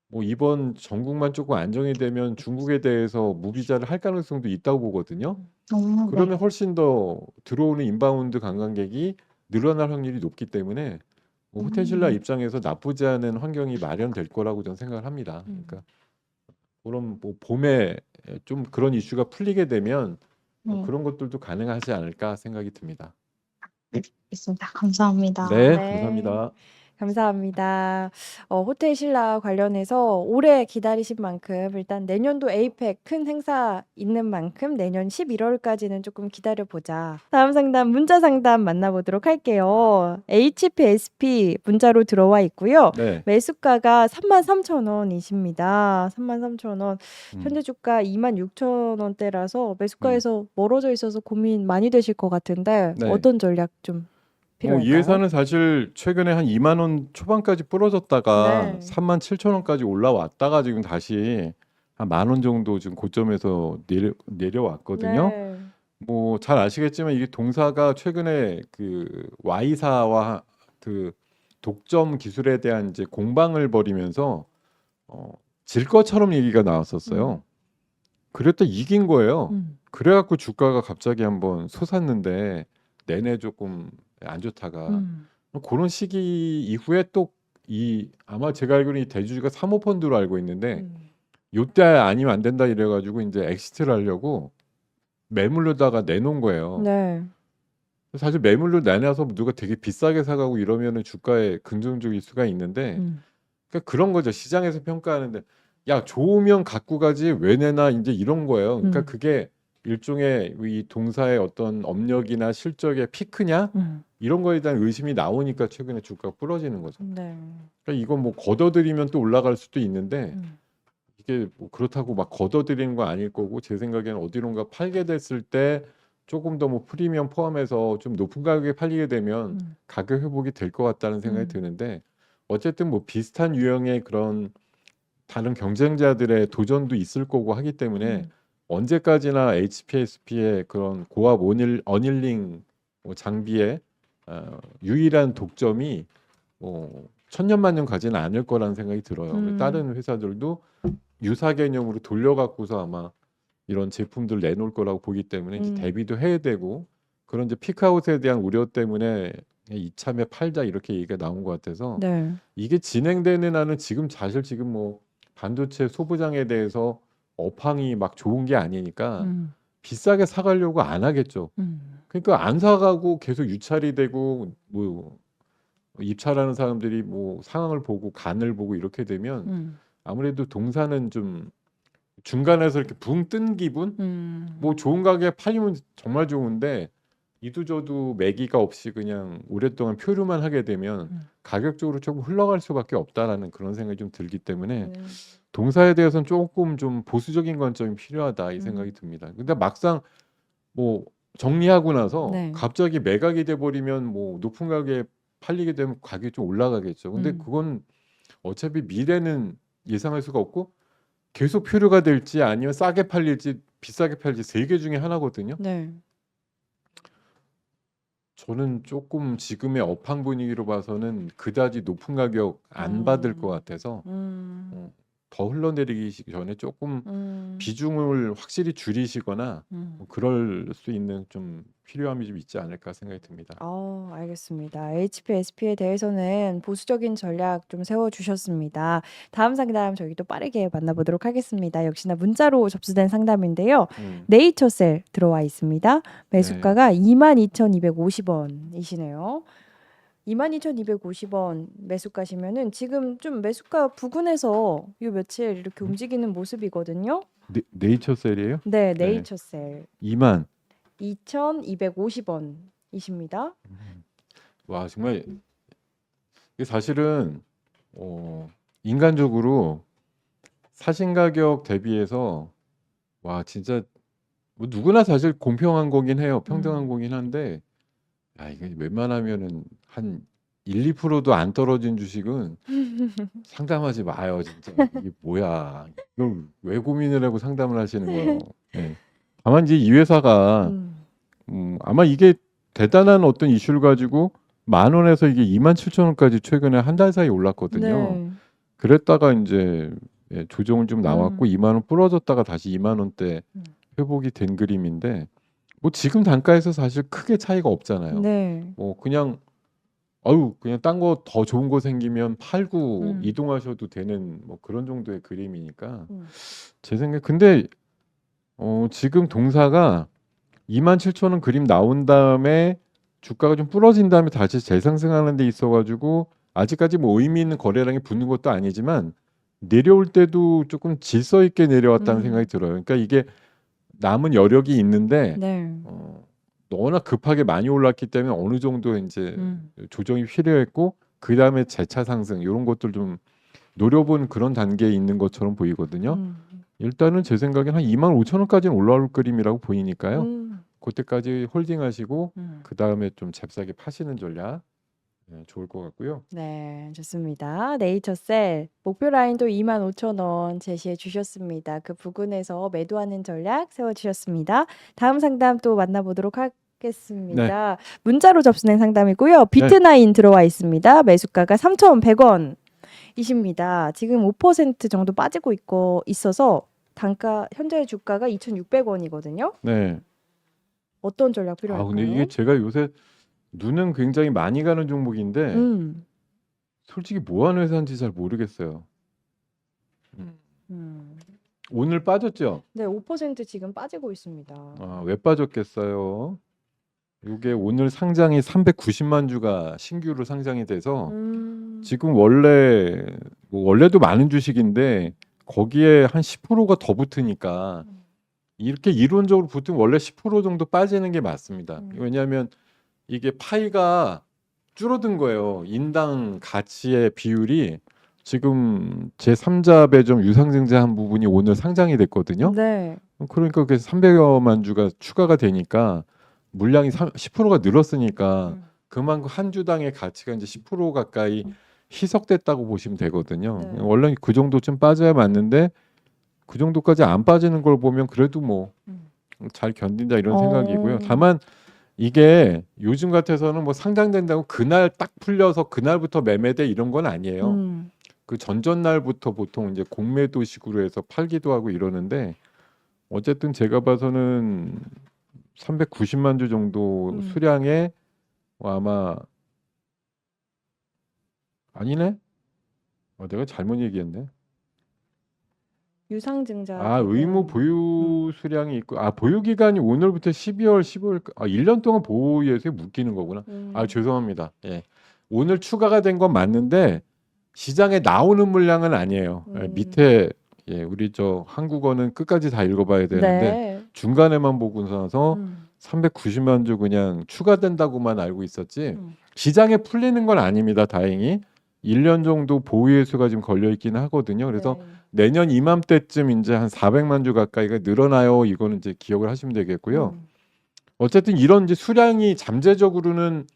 뭐 이번 전국만 조금 안정이 되면 중국에 대해서 무비자를 할 가능성도 있다고 보거든요. 네. 그러면 훨씬 더 들어오는 인바운드 관광객이 늘어날 확률이 높기 때문에 뭐 호텔신라 입장에서 나쁘지 않은 환경이 마련될 거라고 저는 생각을 합니다. 그러니까 그럼 뭐 봄에 좀 그런 이슈가 풀리게 되면 네. 그런 것들도 가능하지 않을까 생각이 듭니다. 있습니다. 감사합니다. 네, 네. 감사합니다. 감사합니다. 호텔신라 관련해서 오래 기다리신 만큼 일단 내년도 에이펙 큰 행사 있는 만큼 내년 11월까지는 조금 기다려보자. 다음 상담 문자 상담 만나보도록 할게요. HPSP 문자로 들어와 있고요. 네. 매수가가 33,000원이십니다. 33,000원. 음. 현재 주가 26,000원대라서 매수가에서 멀어져 있어서 고민 많이 되실 것 같은데 네. 어떤 전략 좀 이 필요할까요? 회사는 사실 최근에 한 2만 원 초반까지 부러졌다가 네. 37,000원까지 올라왔다가 지금 다시 한 10,000원 정도 지금 고점에서 내려왔거든요. 네. 뭐 잘 아시겠지만 이게 동사가 최근에 그 Y사와 그 독점 기술에 대한 이제 공방을 벌이면서 질 것처럼 얘기가 나왔었어요. 그랬다 이긴 거예요. 그래갖고 주가가 갑자기 한번 솟았는데 내내 조금 안 좋다가 그런 시기 이후에 또 아마 제가 알기로는 이 대주주가 사모펀드로 알고 있는데 요때 아니면 안 된다 이래가지고 이제 엑시트를 하려고 매물로다가 내놓은 거예요. 네. 사실 매물로 내놔서 누가 되게 비싸게 사가고 이러면은 주가에 긍정적일 수가 있는데 그러니까 그런 거죠. 시장에서 평가하는데 야 좋으면 갖고 가지 왜 내나 이제 이런 거예요. 그러니까 음. 그게 일종의 이 동사의 어떤 업력이나 실적의 피크냐 이런 거에 대한 의심이 나오니까 최근에 주가가 부러지는 거죠. 네. 그러니까 이거 뭐 걷어들이면 또 올라갈 수도 있는데 이게 뭐 그렇다고 막 걷어들이는 거 아닐 거고 제 생각에는 어디론가 팔게 됐을 때 조금 더 뭐 프리미엄 포함해서 좀 높은 가격에 팔리게 되면 가격 회복이 될 것 같다는 생각이 음. 드는데 어쨌든 뭐 비슷한 유형의 그런 다른 경쟁자들의 도전도 있을 거고 하기 때문에 언제까지나 HPSP의 그런 고압 어닐링 뭐 장비의 유일한 독점이 뭐 천년만년 가지는 않을 거라는 생각이 들어요. 다른 회사들도 유사 개념으로 돌려갖고서 아마 이런 제품들 내놓을 거라고 보기 때문에 이제 대비도 해야 되고 그런 이제 피크아웃에 대한 우려 때문에 이참에 팔자 이렇게 얘기가 나온 것 같아서 네. 이게 진행되는 한은 지금 사실 지금 뭐 반도체 소부장에 대해서 업황이 막 좋은 게 아니니까 비싸게 사가려고 안 하겠죠. 그러니까 안 사가고 계속 유찰이 되고 뭐 입찰하는 사람들이 뭐 상황을 보고 간을 보고 이렇게 되면 아무래도 동사는 좀 중간에서 이렇게 붕 뜬 기분? 뭐 좋은 가격에 팔리면 정말 좋은데 이도저도 매기가 없이 그냥 오랫동안 표류만 하게 되면 가격적으로 조금 흘러갈 수밖에 없다라는 그런 생각이 좀 들기 때문에 동사에 대해서는 조금 좀 보수적인 관점이 필요하다 이 생각이 듭니다. 근데 막상 뭐 정리하고 나서 네. 갑자기 매각이 돼 버리면 뭐 높은 가격에 팔리게 되면 가격이 좀 올라가겠죠. 근데 그건 어차피 미래는 예상할 수가 없고 계속 표류가 될지 아니면 싸게 팔릴지 비싸게 팔릴지 세 개 중에 하나거든요. 네. 저는 조금 지금의 업황 분위기로 봐서는 그다지 높은 가격 안 받을 것 같아서 더 흘러내리기 전에 조금 비중을 확실히 줄이시거나 뭐 그럴 수 있는 좀 필요함이 좀 있지 않을까 생각이 듭니다. 알겠습니다. HPSP에 대해서는 보수적인 전략 좀 세워주셨습니다. 다음 상담 저희 또 빠르게 만나보도록 하겠습니다. 역시나 문자로 접수된 상담인데요. 네이처셀 들어와 있습니다. 매수가가 22,250원이시네요. 22,250원 매수가시면은 지금 좀 매수가 부근에서 요 며칠 이렇게 움직이는 모습이거든요. 네이처셀이에요? 네, 네이처셀 2만. 2,250원이십니다. 와 정말 이게 사실은 인간적으로 사신 가격 대비해서 와 진짜 뭐 누구나 사실 공평한 거긴 해요. 평등한 거긴 한데 이게 웬만하면은 한 1, 2%도 안 떨어진 주식은 상담하지 마요. 진짜 이게 뭐야? 이걸 왜 고민을 하고 상담을 하시는 거예요? 네. 다만 이제 이 회사가 아마 이게 대단한 어떤 이슈를 가지고 10,000원에서 이게 27,000원까지 최근에 한 달 사이 올랐거든요. 네. 그랬다가 이제 조정은 좀 나왔고 20,000원 부러졌다가 다시 20,000원대 회복이 된 그림인데 뭐 지금 단가에서 사실 크게 차이가 없잖아요. 네. 뭐 그냥 그냥 딴 거 더 좋은 거 생기면 팔고 이동하셔도 되는 뭐 그런 정도의 그림이니까 제 생각에 근데 지금 동사가 27,000원 그림 나온 다음에 주가가 좀 부러진 다음에 다시 재상승하는 데 있어가지고 아직까지 뭐 의미 있는 거래량이 붙는 것도 아니지만 내려올 때도 조금 질서 있게 내려왔다는 생각이 들어요. 그러니까 이게 남은 여력이 있는데 네. 워낙 급하게 많이 올랐기 때문에 어느 정도 이제 조정이 필요했고 그 다음에 재차 상승 이런 것들 좀 노려본 그런 단계에 있는 것처럼 보이거든요. 일단은 제 생각엔 한 25,000원까지는 올라올 그림이라고 보이니까요. 그때까지 홀딩하시고 그 다음에 좀 잽싸게 파시는 전략 좋을 것 같고요. 네, 좋습니다. 네이처셀 목표 라인도 25,000원 제시해 주셨습니다. 그 부근에서 매도하는 전략 세워 주셨습니다. 다음 상담 또 만나보도록 하겠습니다. 문자로 접수된 상담이고요. 비트나인 들어와 있습니다. 매수가가 3,100원이십니다. 지금 5% 정도 빠지고 있어서 단가 현재 주가가 2,600원이거든요. 네. 어떤 전략 필요할까요? 근데 이게 제가 요새 눈은 굉장히 많이 가는 종목인데 솔직히 뭐 하는 회사인지 잘 모르겠어요. 오늘 빠졌죠? 네, 5% 지금 빠지고 있습니다. 왜 빠졌겠어요? 이게 오늘 상장이 390만 주가 신규로 상장이 돼서 지금 원래도 많은 주식인데 거기에 한 10%가 더 붙으니까 이렇게 이론적으로 붙으면 원래 10% 정도 빠지는 게 맞습니다. 왜냐하면 이게 파이가 줄어든 거예요. 인당 가치의 비율이 지금 제3자 배점 유상증자한 부분이 오늘 상장이 됐거든요. 네. 그러니까 그 300여만 주가 추가가 되니까 물량이 10%가 늘었으니까 그만큼 한 주당의 가치가 이제 10% 가까이 희석됐다고 보시면 되거든요. 네. 원래 그 정도쯤 빠져야 맞는데 그 정도까지 안 빠지는 걸 보면 그래도 뭐 잘 견딘다 이런 생각이고요. 다만 이게 요즘 같아서는 뭐 상장된다고 그날 딱 풀려서 그날부터 매매돼 이런 건 아니에요. 그 전전날부터 보통 이제 공매도식으로 해서 팔기도 하고 이러는데 어쨌든 제가 봐서는 390만 주 정도 수량의 아마 아니네? 내가 잘못 얘기했네. 유상증자. 의무 보유 수량이 있고 보유 기간이 오늘부터 12월 15일 1년 동안 보유해서 묶이는 거구나. 죄송합니다. 예. 오늘 추가가 된 건 맞는데 시장에 나오는 물량은 아니에요. 밑에 우리 저 한국어는 끝까지 다 읽어봐야 되는데 네. 중간에만 보고 나서 390만 주 그냥 추가된다고만 알고 있었지 시장에 풀리는 건 아닙니다. 다행히 1년 정도 보유 수가 지금 걸려 있기는 하거든요. 그래서 내년 이맘때쯤 이제 한 400만 주 가까이가 늘어나요. 이거는 이제 기억을 하시면 되겠고요. 어쨌든 이런 이제 수량이 잠재적으로는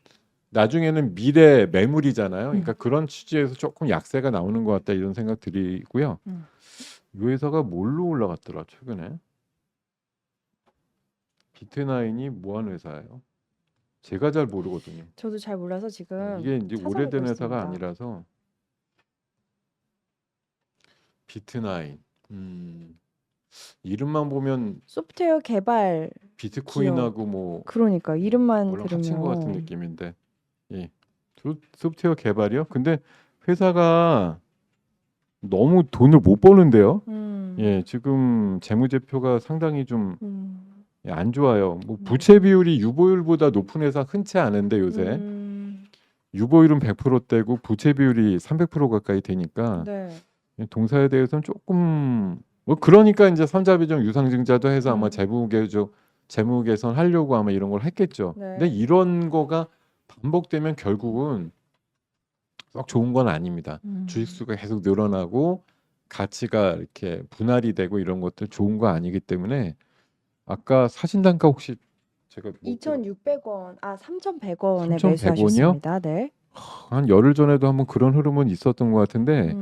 나중에는 미래 매물이잖아요. 그러니까 그런 취지에서 조금 약세가 나오는 것 같다 이런 생각 드리고요. 이 회사가 뭘로 올라갔더라 최근에? 비트나인이 뭐 하는 회사예요? 제가 잘 모르거든요. 저도 잘 몰라서 지금 이게 이제 찾아보고 오래된 회사가 있습니다. 아니라서 비트나인 이름만 보면 소프트웨어 개발 비트코인하고 뭐 그러니까 이름만 뭐랑 합친 것 같은 들으면 느낌인데 소프트웨어 개발이요? 근데 회사가 너무 돈을 못 버는데요. 지금 재무제표가 상당히 좀 안 좋아요. 뭐 부채 비율이 유보율보다 높은 회사 흔치 않은데 요새 유보율은 100%대고 부채 비율이 300% 가까이 되니까 네. 동사에 대해서는 조금 뭐 그러니까 이제 삼자비중 유상증자도 해서 아마 재무 개선 하려고 아마 이런 걸 했겠죠. 네. 근데 이런 거가 반복되면 결국은 썩 좋은 건 아닙니다. 주식 수가 계속 늘어나고 가치가 이렇게 분할이 되고 이런 것들 좋은 거 아니기 때문에 아까 사신단가 혹시 제가 2,600원, 3,100원에 3,100원 이요? 매수하셨습니다. 네. 한 열흘 전에도 한번 그런 흐름은 있었던 것 같은데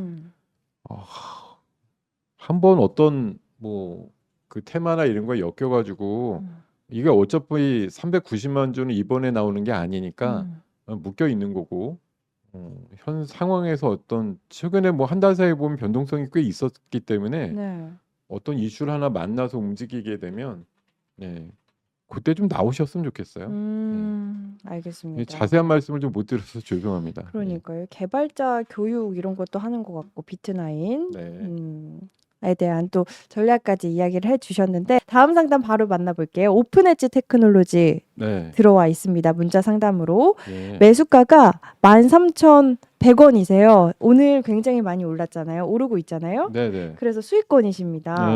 한번 어떤 뭐 그 테마나 이런 거에 엮여가지고 이게 어차피 390만 주는 이번에 나오는 게 아니니까 묶여 있는 거고 현 상황에서 어떤 최근에 뭐 한 달 사이에 보면 변동성이 꽤 있었기 때문에 네. 어떤 이슈를 하나 만나서 움직이게 되면 그때 좀 나오셨으면 좋겠어요. 알겠습니다. 자세한 말씀을 좀 못 드려서 죄송합니다. 그러니까요. 개발자 교육 이런 것도 하는 것 같고 비트나인 에 대한 또 전략까지 이야기를 해주셨는데 다음 상담 바로 만나볼게요. 오픈엣지 테크놀로지 들어와 있습니다. 문자 상담으로 매수가가 13,100원이세요. 오늘 굉장히 많이 올랐잖아요. 오르고 있잖아요. 그래서 수익권이십니다.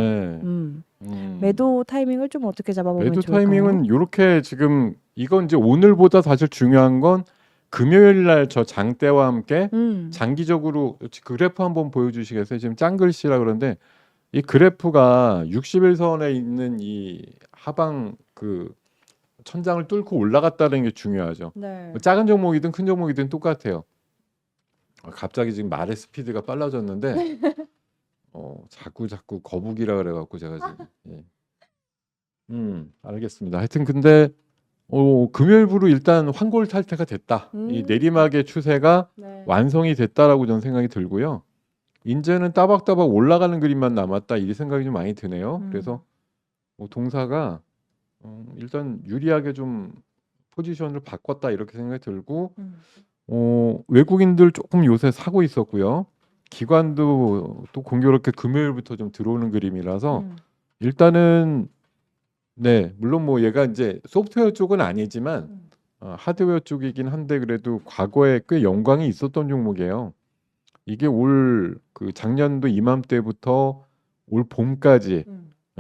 매도 타이밍을 좀 어떻게 잡아보면 매도 좋을까요? 타이밍은 이렇게 지금 이건 이제 오늘보다 사실 중요한 건 금요일 날 저 장대와 함께 장기적으로 그래프 한번 보여주시겠어요? 지금 짱글씨라 그러는데 이 그래프가 60일선에 있는 이 하방 그 천장을 뚫고 올라갔다는 게 중요하죠. 네. 작은 종목이든 큰 종목이든 똑같아요. 갑자기 지금 말의 스피드가 빨라졌는데 자꾸 거북이라 그래갖고 제가 지금 알겠습니다. 하여튼 근데 금요일부로 일단 환골 탈퇴가 됐다. 이 내리막의 추세가 완성이 됐다라고 저는 생각이 들고요. 이제는 따박따박 올라가는 그림만 남았다. 이 생각이 좀 많이 드네요. 그래서 동사가 일단 유리하게 좀 포지션을 바꿨다 이렇게 생각이 들고 외국인들 조금 요새 사고 있었고요. 기관도 또 공교롭게 금요일부터 좀 들어오는 그림이라서 일단은 물론 뭐 얘가 이제 소프트웨어 쪽은 아니지만 하드웨어 쪽이긴 한데 그래도 과거에 꽤 영광이 있었던 종목이에요. 이게 올 그 작년도 이맘때부터 올 봄까지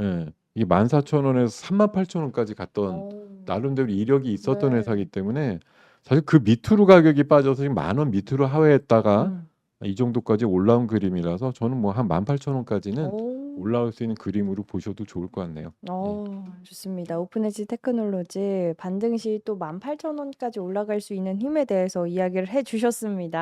예, 이게 14,000원에서 38,000원까지 갔던 나름대로 이력이 있었던 네. 회사이기 때문에 사실 그 밑으로 가격이 빠져서 지금 10,000원 밑으로 하회했다가 음. 이 정도까지 올라온 그림이라서 저는 뭐 한 18,000원까지는 오. 올라올 수 있는 그림으로 보셔도 좋을 것 같네요. 좋습니다. 오픈엣지 테크놀로지 반등 시 또 18,000원까지 올라갈 수 있는 힘에 대해서 이야기를 해 주셨습니다.